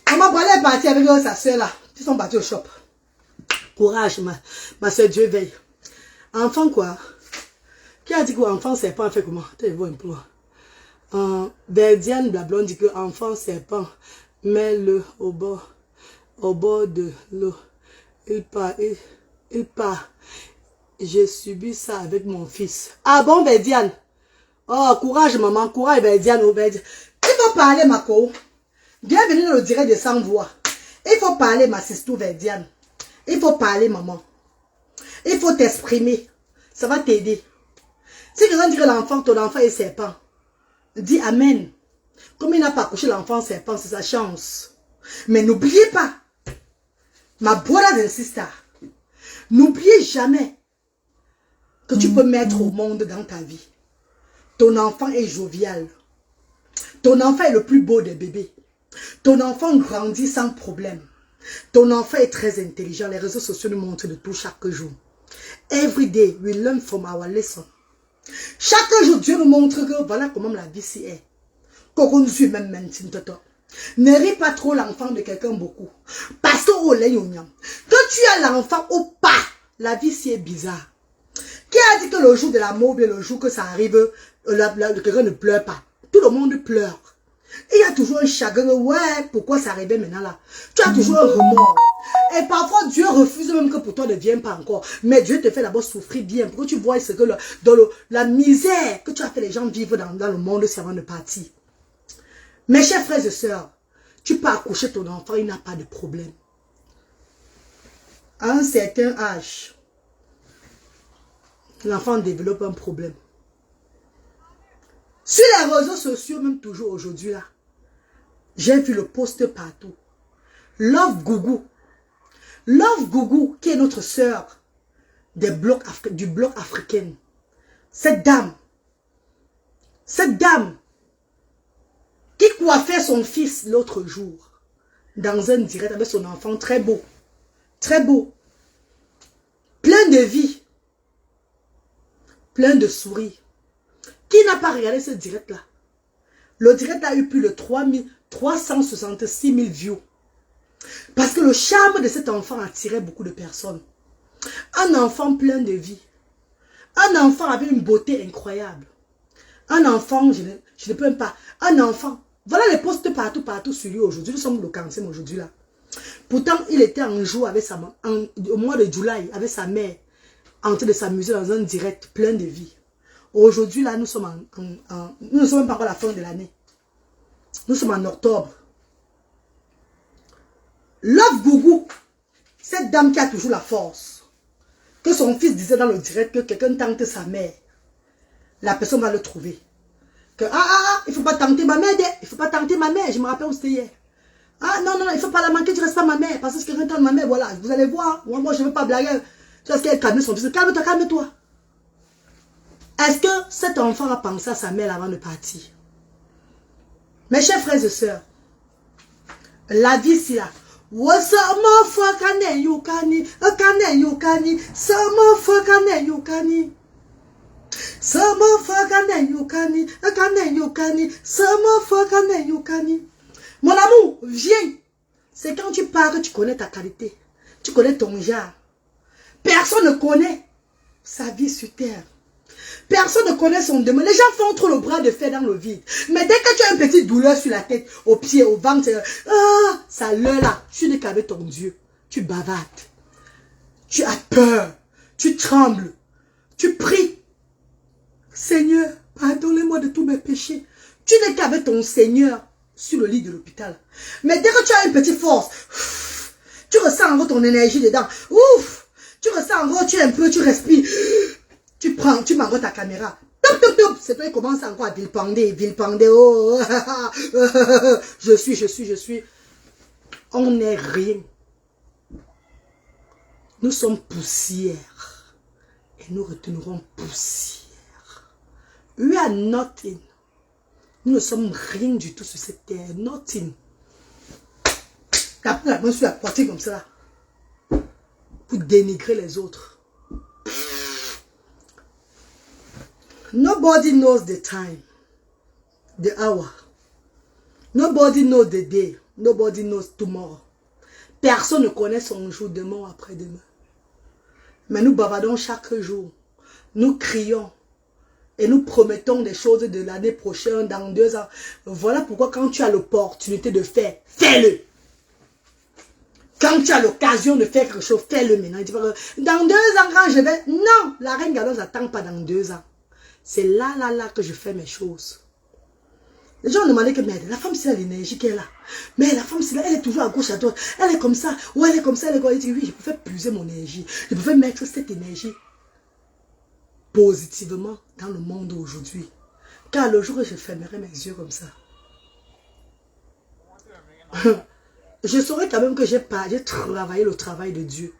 A: Maman Bradley est partie avec sa soeur là. Ils sont partis au shop. Courage, ma soeur, Dieu veille. Enfant quoi? Qui a dit que enfant serpent fait comment? Tu vois un peu. Verdiane Blablon dit que enfant serpent, mets-le au bord de l'eau. Il part. J'ai subi ça avec mon fils. Ah bon, Verdiane? Oh, courage, maman, courage, Verdiane, Verdiane. Il faut parler, ma co. Bienvenue dans le direct de Sans Voix. Il faut parler, ma sister Verdiane. Il faut parler, maman. Il faut t'exprimer. Ça va t'aider. Si quelqu'un dit que l'enfant, ton enfant est serpent, dis Amen. Comme il n'a pas couché l'enfant serpent, c'est sa chance. Mais n'oubliez pas Ma brothers and sisters, n'oubliez jamais que tu peux mettre au monde dans ta vie. Ton enfant est jovial. Ton enfant est le plus beau des bébés. Ton enfant grandit sans problème. Ton enfant est très intelligent. Les réseaux sociaux nous montrent de tout chaque jour. Every day, we learn from our lesson. Chaque jour, Dieu nous montre que voilà comment la vie s'y est. Qu'on nous suit même maintenant. Ne ris pas trop l'enfant de quelqu'un beaucoup. Parce que quand tu as l'enfant ou pas, la vie s'y est bizarre. Qui a dit que le jour de la mort, le jour que ça arrive, quelqu'un ne pleure pas? Tout le monde pleure. Et il y a toujours un chagrin. Ouais, pourquoi ça arrivait maintenant là? Tu as toujours un remords. Et parfois, Dieu refuse même que pour toi ne vienne pas encore. Mais Dieu te fait d'abord souffrir bien. Pour que tu vois ce que la misère que tu as fait les gens vivre dans le monde avant de partir. Mes chers frères et sœurs, tu peux accoucher ton enfant, il n'a pas de problème. À un certain âge, l'enfant développe un problème. Sur les réseaux sociaux, même toujours aujourd'hui là, j'ai vu le post partout. Love Gougou. Love Gougou, qui est notre sœur du bloc africain. Cette dame qui coiffait son fils l'autre jour dans un direct avec son enfant très beau, plein de vie, plein de sourires. Qui n'a pas regardé ce direct là? Le direct a eu plus de 366 000 views. Parce que le charme de cet enfant attirait beaucoup de personnes. Un enfant plein de vie. Un enfant avec une beauté incroyable. Un enfant, je ne peux même pas. Un enfant. Voilà les posts partout sur lui aujourd'hui. Nous sommes le 15e aujourd'hui là. Pourtant, il était un jour avec sa maman, au mois de juillet, avec sa mère, en train de s'amuser dans un direct plein de vie. Aujourd'hui là, nous sommes nous ne sommes même pas encore à la fin de l'année. Nous sommes en octobre. Love Gougou, cette dame qui a toujours la force, que son fils disait dans le direct que quelqu'un tente sa mère, la personne va le trouver. Que il ne faut pas tenter ma mère, il ne faut pas tenter ma mère, je me rappelle où c'était hier. Ah non, il ne faut pas la manquer, tu ne restes pas ma mère, parce que quelqu'un tente ma mère, voilà, vous allez voir, moi je ne veux pas blaguer. Tu vois ce qu'elle calme son fils, calme-toi. Est-ce que cet enfant a pensé à sa mère avant de partir? Mes chers frères et sœurs, la vie c'est là. Mon amour, viens. C'est quand tu pars que tu connais ta qualité. Tu connais ton genre. Personne ne connaît sa vie sur terre. Personne ne connaît son démon. Les gens font trop le bras de fer dans le vide. Mais dès que tu as une petite douleur sur la tête, au pied, au ventre, ça l'heure là. Tu n'es qu'avec ton Dieu. Tu bavardes. Tu as peur. Tu trembles. Tu pries. Seigneur, pardonne-moi de tous mes péchés. Tu n'es qu'avec ton Seigneur sur le lit de l'hôpital. Mais dès que tu as une petite force, tu ressens encore ton énergie dedans. Ouf! Tu ressens encore, tu respires. Tu m'envoies ta caméra. C'est toi qui commence encore à vilpander. Oh, je suis. On n'est rien. Nous sommes poussière. Et nous retournerons poussière. We are nothing. Nous ne sommes rien du tout sur cette terre. Nothing. T'as pris la main sur la poitrine comme ça. Pour dénigrer les autres. Nobody knows the time, the hour. Nobody knows the day. Nobody knows tomorrow. Personne ne connaît son jour demain ou après-demain. Mais nous bavardons chaque jour. Nous crions. Et nous promettons des choses de l'année prochaine, dans 2 ans. Voilà pourquoi quand tu as l'opportunité de faire, fais-le. Quand tu as l'occasion de faire quelque chose, fais-le maintenant. Dans 2 ans, quand je vais... Non, la reine Galoise n'attend pas dans 2 ans. C'est là que je fais mes choses. Les gens demandaient que, mais la femme, c'est l'énergie qu'elle a. Mais la femme, elle est toujours à gauche, à droite. Elle est comme ça. Ou elle est comme ça, elle est comme ça. Oui, je peux puiser mon énergie. Je peux mettre cette énergie positivement dans le monde aujourd'hui. Car le jour où je fermerai mes yeux comme ça, je saurais quand même que j'ai travaillé le travail de Dieu.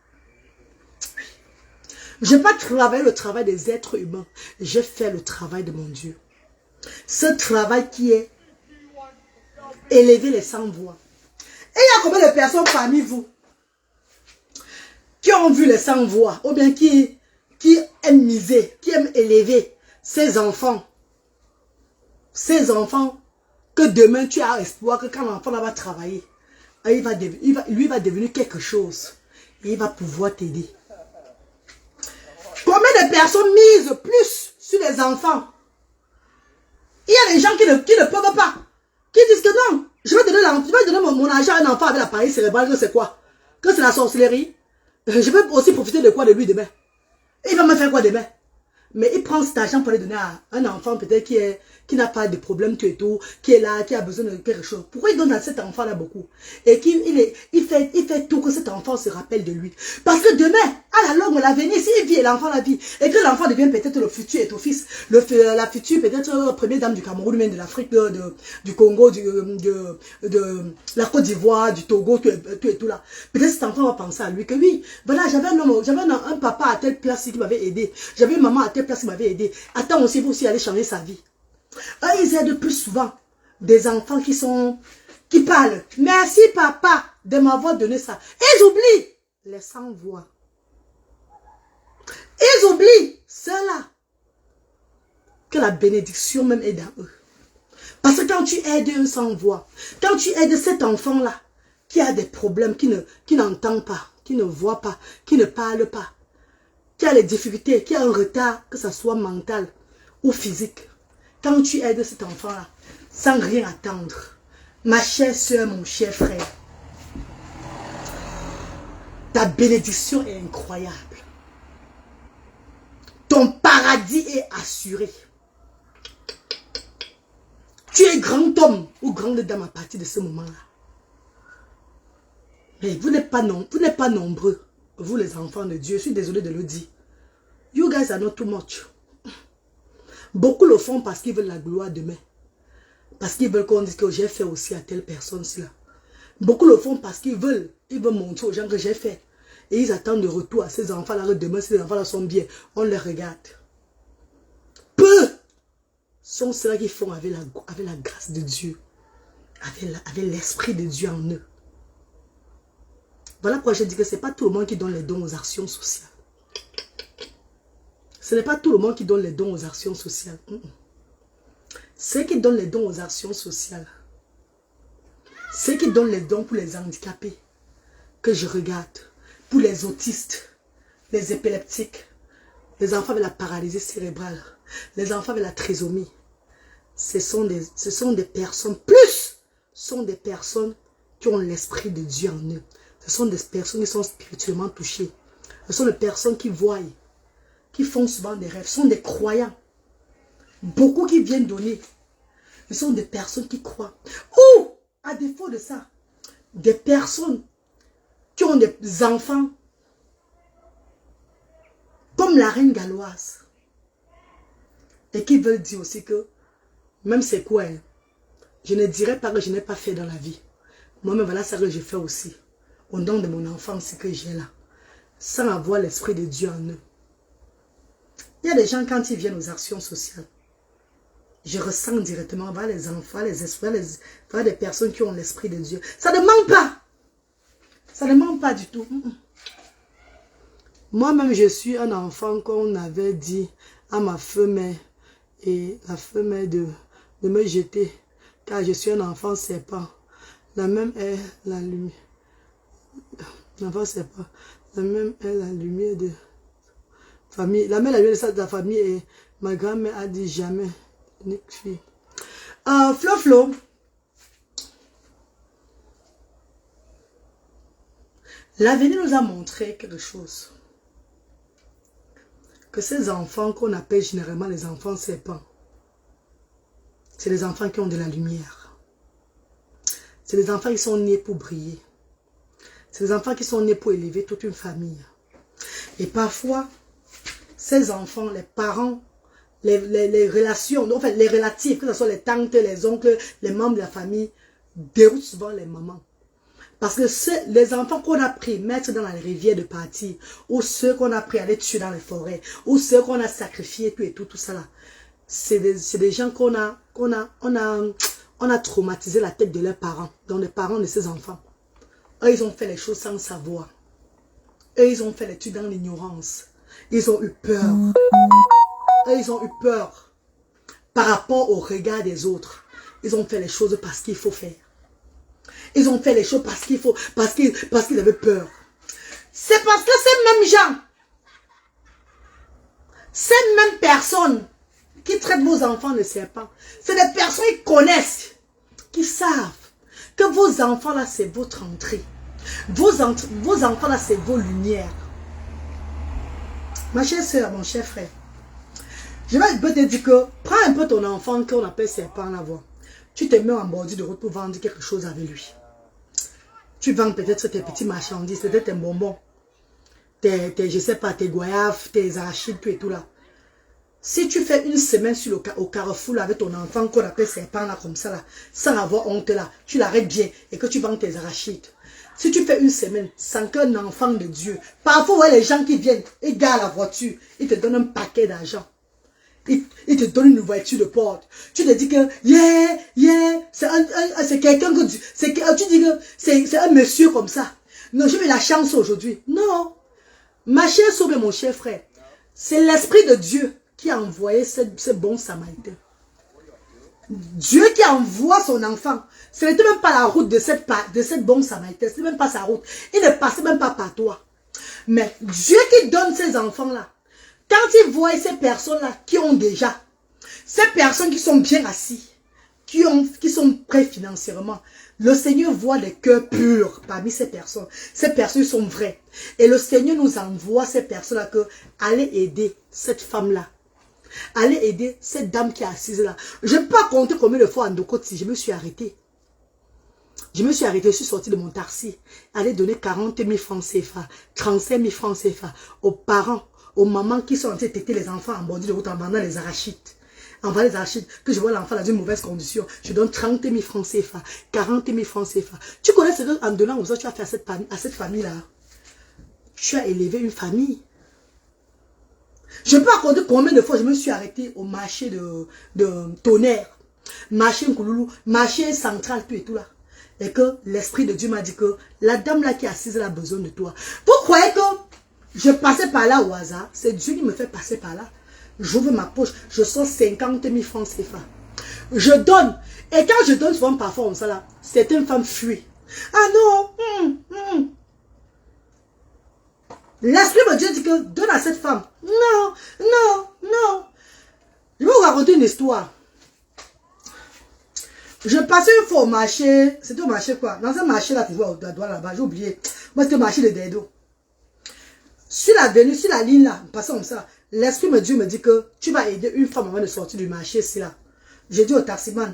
A: Je n'ai pas travaillé le travail des êtres humains. J'ai fait le travail de mon Dieu. Ce travail qui est élever les sans-voix. Et il y a combien de personnes parmi vous qui ont vu les sans-voix, ou bien qui aiment miser, qui aiment élever ces enfants que demain tu as espoir que quand l'enfant va travailler, lui va devenir quelque chose et il va pouvoir t'aider. Combien de personnes misent plus sur les enfants? Il y a des gens qui ne peuvent pas, qui disent que non, je vais donner mon argent à un enfant avec l'appareil cérébral, que c'est quoi? Que c'est la sorcellerie? Je vais aussi profiter de quoi de lui demain? Il va me faire quoi demain? Mais il prend cet argent pour le donner à un enfant peut-être qui n'a pas de problème tout et tout, qui est là, qui a besoin de quelque chose. Pourquoi il donne à cet enfant-là beaucoup? Et il fait tout que cet enfant se rappelle de lui. Parce que demain, à la longue, l'avenir, s'il vit et l'enfant la vit, et que l'enfant devient peut-être le futur état-fils, la future peut-être première dame du Cameroun, même de l'Afrique, du Congo, de la Côte d'Ivoire, du Togo, tout et tout là. Peut-être cet enfant va penser à lui que oui, voilà, j'avais un papa à telle place qui m'avait aidé, j'avais une maman à telle place qui m'avait aidé. Attends aussi, vous aussi allez changer sa vie. Ils aident plus souvent des enfants qui parlent. Merci papa de m'avoir donné ça. Ils oublient les sans-voix. Ils oublient cela. Que la bénédiction même est dans eux. Parce que quand tu aides un sans-voix, quand tu aides cet enfant-là, qui a des problèmes, qui n'entend pas, qui ne voit pas, qui ne parle pas, qui a les difficultés, qui a un retard, que ce soit mental ou physique, quand tu aides cet enfant-là, sans rien attendre, ma chère soeur, mon cher frère, ta bénédiction est incroyable. Ton paradis est assuré. Tu es grand homme ou grande dame à partir de ce moment-là. Mais vous n'êtes pas nombreux, vous les enfants de Dieu. Je suis désolé de le dire. You guys are not too much. Beaucoup le font parce qu'ils veulent la gloire demain. Parce qu'ils veulent qu'on dise que j'ai fait aussi à telle personne cela. Beaucoup le font parce qu'ils veulent montrer aux gens que j'ai fait. Et ils attendent de retour à ces enfants-là. Demain, si les enfants-là sont bien, on les regarde. Peu sont ceux qui font avec la grâce de Dieu. Avec l'esprit de Dieu en eux. Voilà pourquoi je dis que ce n'est pas tout le monde qui donne les dons aux actions sociales. Ce n'est pas tout le monde qui donne les dons aux actions sociales. Ceux qui donnent les dons aux actions sociales, ceux qui donnent les dons pour les handicapés, que je regarde, pour les autistes, les épileptiques, les enfants avec la paralysie cérébrale, les enfants avec la trisomie, ce sont des personnes, sont des personnes qui ont l'esprit de Dieu en eux. Ce sont des personnes qui sont spirituellement touchées. Ce sont des personnes qui voient, qui font souvent des rêves. Ce sont des croyants. Beaucoup qui viennent donner. Ce sont des personnes qui croient. Ou, à défaut de ça, des personnes qui ont des enfants comme la reine galloise. Et qui veulent dire aussi que, même c'est quoi, hein, je ne dirais pas que je n'ai pas fait dans la vie. Moi-même, voilà ça que je fais aussi. Au nom de mon enfant, c'est que j'ai là. Sans avoir l'esprit de Dieu en eux. Il y a des gens, quand ils viennent aux actions sociales, je ressens directement, voilà les enfants, les esprits, voilà des personnes qui ont l'esprit de Dieu. Ça ne ment pas. Ça ne ment pas du tout. Moi-même, je suis un enfant qu'on avait dit à ma femelle, et la femelle de me jeter, car je suis un enfant serpent. La même est la lumière. L'enfant serpent. La même est la lumière de famille. La même est la lumière de la famille, et ma grand-mère a dit jamais. Flo. L'avenir nous a montré quelque chose. Que ces enfants qu'on appelle généralement les enfants serpents, c'est les enfants qui ont de la lumière. C'est les enfants qui sont nés pour briller. C'est les enfants qui sont nés pour élever toute une famille. Et parfois, ces enfants, les parents, les relations, enfin les relatifs, que ce soit les tantes, les oncles, les membres de la famille, déroutent souvent les mamans. Parce que les enfants qu'on a pris mettre dans la rivière de partir, ou ceux qu'on a pris aller tuer dans les forêts, ou ceux qu'on a sacrifiés, tout ça là, c'est des gens qu'on a traumatisé la tête de leurs parents, donc les parents de ces enfants. Eux, ils ont fait les choses sans savoir. Eux, ils ont fait les trucs dans l'ignorance. Ils ont eu peur. Eux, ils ont eu peur par rapport au regard des autres. Ils ont fait les choses parce qu'il faut faire. Ils ont fait les choses parce qu'il faut, parce qu'ils avaient peur. C'est parce que ces mêmes gens, ces mêmes personnes qui traitent vos enfants de serpents, c'est des personnes qui connaissent, qui savent que vos enfants là, c'est votre entrée. Vos enfants là, c'est vos lumières. Ma chère soeur, mon cher frère, je vais te dire que prends un peu ton enfant qu'on appelle serpent là, voir. Tu te mets en bordure de route pour vendre quelque chose avec lui. Tu vends peut-être tes petits marchandises, peut-être tes bonbons, je sais pas, tes goyaves, tes arachides, tout et tout là. Si tu fais une semaine au carrefour là, avec ton enfant qu'on appelle serpent là, comme ça là, sans avoir honte là, tu l'arrêtes bien et que tu vends tes arachides. Si tu fais une semaine sans qu'un enfant de Dieu, parfois ouais, les gens qui viennent, ils garent la voiture, ils te donnent un paquet d'argent. Ils te donnent une voiture de porte. Tu te dis que, c'est quelqu'un que tu dis que c'est un monsieur comme ça. Non, j'ai eu la chance aujourd'hui. Non. Ma chère soeur et mon cher frère, c'est l'Esprit de Dieu qui a envoyé ce bon Samaritain. Dieu qui envoie son enfant. Ce n'était même pas la route de cette bonne Samaritain. Ce n'était même pas sa route. Il ne passait même pas par toi. Mais Dieu qui donne ces enfants-là, quand il voit ces personnes-là qui ont déjà, ces personnes qui sont bien assis, qui sont prêts financièrement, le Seigneur voit des cœurs purs parmi ces personnes. Ces personnes sont vraies. Et le Seigneur nous envoie ces personnes-là que allez aider cette femme-là. Allez aider cette dame qui est assise là. Je ne peux pas compter combien de fois en Dokoti, je me suis arrêtée. Je suis sortie de mon taxi. Allez donner 40 000 francs CFA, 35 000 francs CFA aux parents, aux mamans qui sont en train de têter les enfants en bordure de route en vendant les arachides. En vendant les arachides, que je vois l'enfant dans une mauvaise condition, je donne 30 000 francs CFA, 40 000 francs CFA. Tu connais ce qu'en donnant aux autres, tu as fait à cette famille-là. Tu as élevé une famille. Je ne peux pas compter combien de fois je me suis arrêtée au marché de Tonnerre, marché Nkouloulou, marché central, tout et tout là. Et que l'Esprit de Dieu m'a dit que la dame là qui est assise, elle a besoin de toi. Vous croyez que je passais par là au hasard? C'est Dieu qui me fait passer par là. J'ouvre ma poche, je sors 50 000 francs CFA. Je donne. Et quand je donne souvent parfois comme ça là, certaines femmes fuient. Ah non, L'Esprit de Dieu dit que donne à cette femme. Non. Je vais vous raconter une histoire. Je passais une fois au marché. C'était au marché quoi? Dans un marché là, tu vois, au doigt là-bas, j'ai oublié. Moi, c'était au marché de Dedo. Sur l'avenue, sur la ligne là, passant comme ça, l'Esprit de Dieu me dit que tu vas aider une femme avant de sortir du marché ici là. J'ai dit au taximan,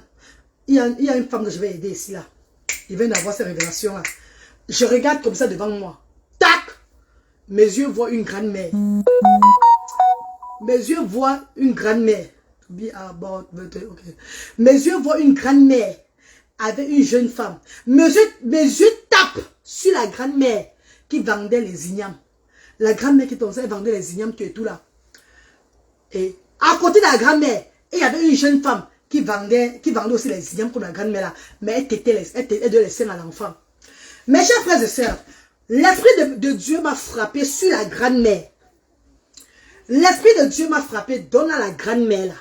A: il y a une femme que je vais aider ici là. Il vient d'avoir ces révélations là. Je regarde comme ça devant moi. Tac! Mes yeux voient une grand-mère. Mes yeux voient une grand-mère. Mes yeux voient une grand-mère avec une jeune femme. Mes yeux tapent sur la grand-mère qui vendait les ignames. La grand-mère qui vendait les ignames, tout et tout là. Et à côté de la grand-mère, il y avait une jeune femme qui vendait aussi les ignames pour la grand-mère là. Mais elle donnait les seins à l'enfant. Mes chers frères et sœurs, l'Esprit de Dieu m'a frappé sur la grand-mère. L'Esprit de Dieu m'a frappé dans la grand-mère là.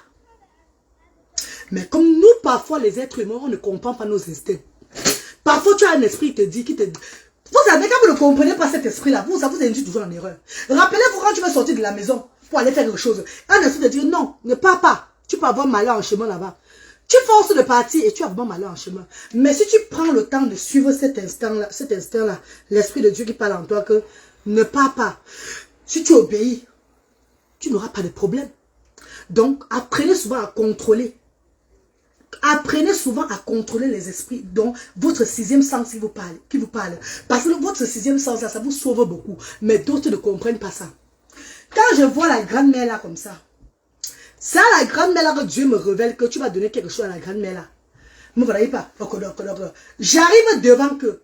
A: Mais comme nous, parfois, les êtres humains, on ne comprend pas nos instincts. Parfois, tu as un esprit qui te dit... Vous savez, quand vous ne comprenez pas cet esprit-là, ça vous induit toujours en erreur. Rappelez-vous quand tu veux sortir de la maison pour aller faire quelque chose. Un esprit te dit, non, ne pars pas. Tu peux avoir malheur en chemin là-bas. Tu forces de partir et tu as vraiment malheur en chemin. Mais si tu prends le temps de suivre cet instinct-là, l'Esprit de Dieu qui parle en toi, que ne pars pas. Si tu obéis, tu n'auras pas de problème. Donc, apprenez souvent à contrôler. Apprenez souvent à contrôler les esprits dont votre sixième sens qui vous parle. Parce que votre sixième sens, là, ça vous sauve beaucoup. Mais d'autres ne comprennent pas ça. Quand je vois la grand-mère là comme ça, c'est à la grand-mère là que Dieu me révèle que tu vas donner quelque chose à la grand-mère là. Ne voyez pas. J'arrive devant que.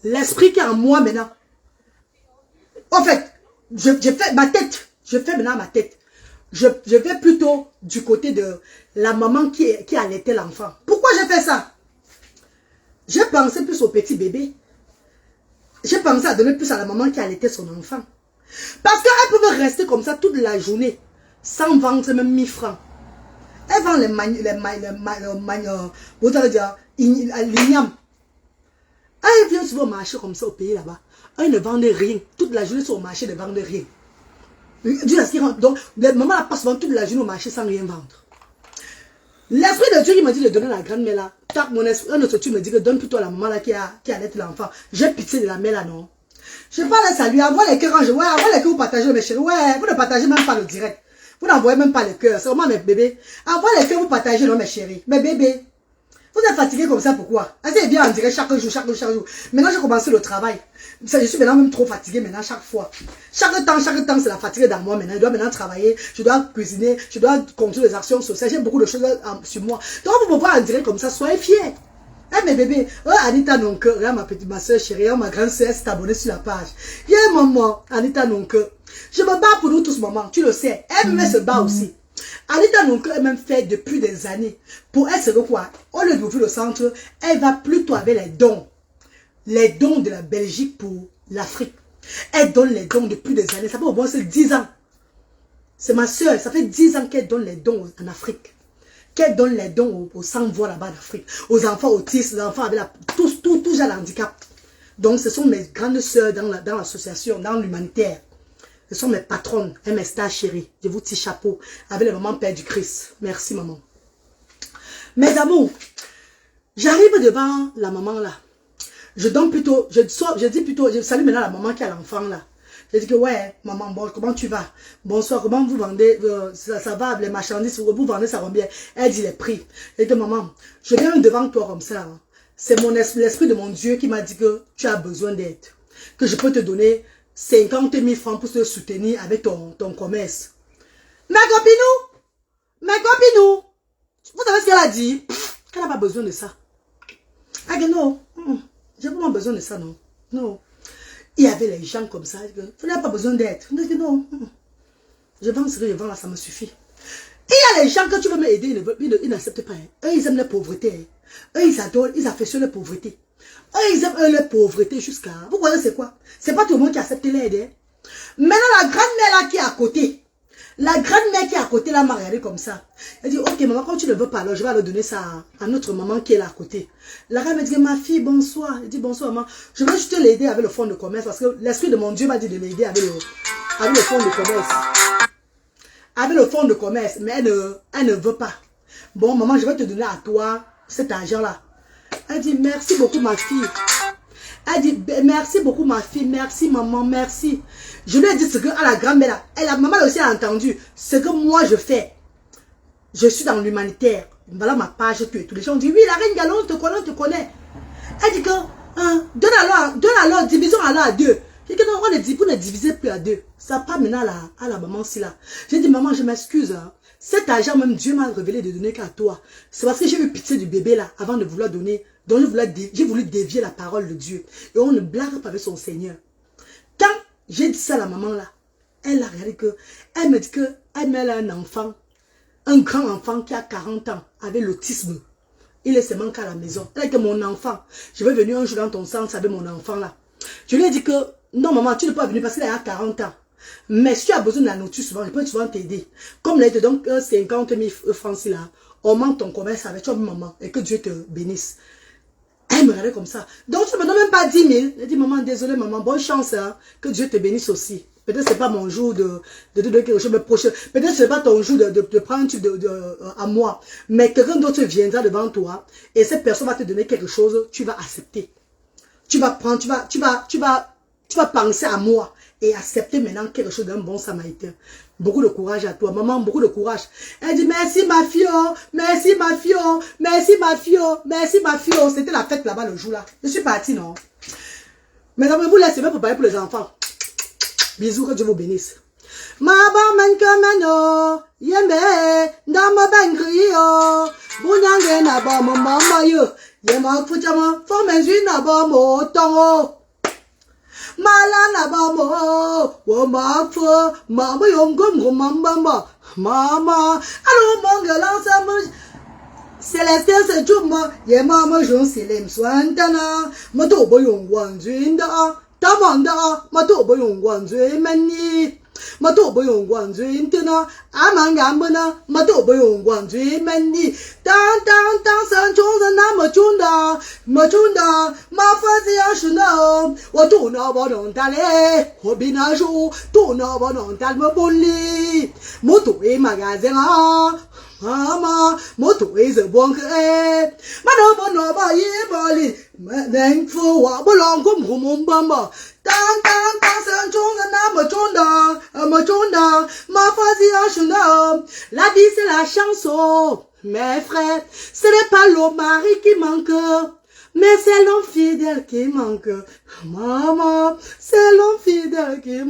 A: l'esprit qui est en moi maintenant. En fait, je fais ma tête. Je fais maintenant ma tête. Je vais plutôt du côté de la maman qui allaitait l'enfant. Pourquoi j'ai fait ça? J'ai pensé plus au petit bébé. J'ai pensé à donner plus à la maman qui allaitait son enfant. Parce qu'elle pouvait rester comme ça toute la journée, sans vendre même 1000 francs. Elle vend l'igname. Elle vient souvent au marché comme ça au pays là-bas. Elle ne vendait rien. Toute la journée sur le marché, elle ne vendait rien. Donc, les mamans passent souvent toute la journée au marché sans rien vendre. L'esprit de Dieu qui m'a dit de donner à la grande-mère là, tape mon esprit, un autre tu me dit que donne plutôt à la maman là qui allait l'enfant. J'ai pitié de la mère là, non. Je parle à ça lui, envoie les cœurs, envoie les cœurs, vous partagez mes chéris. Ouais, vous ne partagez même pas le direct. Vous n'envoyez même pas les cœurs, c'est vraiment mes bébés. Envoie les cœurs, vous partagez, non mes chéris. Mes bébés. Vous êtes fatigués comme ça, pourquoi? Assez bien en direct chaque jour. Maintenant, j'ai commencé le travail. Je suis maintenant même trop fatigué maintenant chaque fois. Chaque temps, c'est la fatigue dans moi maintenant. Je dois maintenant travailler, je dois cuisiner, je dois conduire les actions sociales. J'ai beaucoup de choses sur moi. Donc, vous me voyez en direct comme ça, soyez fiers. Eh mes bébés, Anita Nonke, regarde ma soeur chérie, ma grande soeur s'est abonnée sur la page. Maman, Anita Nonke. Je me bats pour nous tous, maman, tu le sais. Elle se bat aussi. Anita Nonke, elle même fait depuis des années. Pour elle, c'est quoi? Au lieu d'ouvrir le centre, elle va plutôt avec les dons. Les dons de la Belgique pour l'Afrique. Elle donne les dons depuis des années. Ça fait au moins 10 ans. C'est ma soeur, ça fait 10 ans qu'elle donne les dons en Afrique. Qu'elle donne les dons aux sans-voix là-bas d'Afrique. Aux enfants autistes, aux enfants avec tout genre de handicap. Donc, ce sont mes grandes soeurs dans l'association, dans l'humanitaire. Ce sont mes patronnes, mes stars chéries. Je vous tire chapeau avec le maman Père du Christ. Merci, maman. Mes amours, j'arrive devant la maman là. Je donne plutôt, je salue maintenant la maman qui a l'enfant là. Je dis que ouais, maman, bon, comment tu vas? Bonsoir, comment vous vendez? Ça va, les marchandises, vous vendez, ça va bien. Elle dit les prix. Je dis que maman, je viens devant toi comme ça. Hein. C'est l'esprit de mon Dieu qui m'a dit que tu as besoin d'aide. Que je peux te donner 50 000 francs pour te soutenir avec ton commerce. Mes copinou, vous savez ce qu'elle a dit? Elle n'a pas besoin de ça. Elle dit non, j'ai vraiment besoin de ça, non. Non. Il y avait les gens comme ça, vous n'avez pas besoin d'aide. Je dis non, je vends ce que je vends là, ça me suffit. Il y a les gens que tu veux m'aider, ils n'acceptent pas. Eux, ils aiment la pauvreté. Eux, ils adorent, ils affectionnent la pauvreté. Eux, ils aiment la pauvreté jusqu'à... Vous voyez, c'est quoi? C'est pas tout le monde qui accepte l'aide. Hein? Maintenant, la grand-mère là qui est à côté, la grand-mère qui est à côté là m'a regardé comme ça. Elle dit, ok maman, quand tu ne veux pas, alors je vais aller donner ça à notre maman qui est là à côté. La reine me dit, ma fille, bonsoir. Elle dit, bonsoir maman. Je veux juste l'aider avec le fonds de commerce parce que l'esprit de mon Dieu m'a dit de l'aider avec le fonds de commerce. Avec le fonds de commerce, mais elle ne veut pas. Bon maman, je vais te donner à toi cet argent là. Elle dit, merci beaucoup ma fille. Elle dit, merci beaucoup ma fille, merci maman, merci. Je lui ai dit ce que à la grand-mère, la maman aussi a entendu, ce que moi je fais. Je suis dans l'humanitaire. Voilà ma page, tous les gens disent, oui, la reine Galon, on te connaît. Elle dit que, donne alors, divisons alors à 2. J'ai dit que non, vous ne divisez plus à 2. Ça part maintenant à la maman aussi là. J'ai dit, maman, je m'excuse. Hein. Cet argent, même Dieu m'a révélé de donner qu'à toi. C'est parce que j'ai eu pitié du bébé là, avant de vouloir donner. Donc j'ai voulu dévier la parole de Dieu. Et on ne blague pas avec son Seigneur. Quand j'ai dit ça à la maman là, elle a regardé que, elle me dit que, elle met un enfant, un grand enfant qui a 40 ans, avec l'autisme. Il est seulement qu'à la maison. Elle a dit que mon enfant, je vais venir un jour dans ton sens avec mon enfant là. Je lui ai dit que, non maman, tu ne peux pas venir parce qu'il a 40 ans. Mais si tu as besoin de la nourriture souvent, je peux souvent t'aider. Comme là, il te donne 50 000 francs là, augmente ton commerce avec toi maman et que Dieu te bénisse. Elle me regardait comme ça. Donc tu ne me donnes même pas 10 000. Elle dit, maman, désolé maman, bonne chance, hein, que Dieu te bénisse aussi. Peut-être que ce n'est pas mon jour de donner quelque chose de prochain. Peut-être que ce n'est pas ton jour de prendre un truc à moi. Mais quelqu'un d'autre viendra devant toi et cette personne va te donner quelque chose, tu vas accepter. Tu vas prendre, tu vas penser à moi et accepter maintenant quelque chose d'un bon samaritain. Beaucoup de courage à toi, maman, beaucoup de courage. Elle dit, merci ma fille, oh, merci ma fille, oh, merci ma fille, oh, merci ma fille. Oh. C'était la fête là-bas le jour là. Je suis partie, non? Mais vous laissez même préparer pour les enfants. Bisous, que Dieu vous bénisse. Ma man kamano, yembe, dama bangrio, bunyange na ba mama yo. Yema fuchama, forme na ba mo tongo. Malana ba mo, wo ma fu, mama yongom mama, mama, allo mongala sama. Célestin c'est Juma, Yema ma jon silem swantana, Matobo yung wanzunda, Tamanda, Matobo yung wanzu mani, Matobo yung wanzu intana, Amangambana, Matobo yung wanzu mani, Tang san chonza na machunda, ma fazi ashuna, Watuna bonon tale, Hobina shu, Tuna bonon talma bolli, Moto e magazena. Mama, moto is a bonk eh. Madame no ba ye bali. Nang fu wa bolong kum hum bamba. Tang san chonga na machonda, ma fazi ashuna. La vie c'est la chanson, mes frères. Ce n'est pas le mari qui manque, mais c'est l'homme fidèle qui manque. Maman, c'est l'homme fidèle qui manque.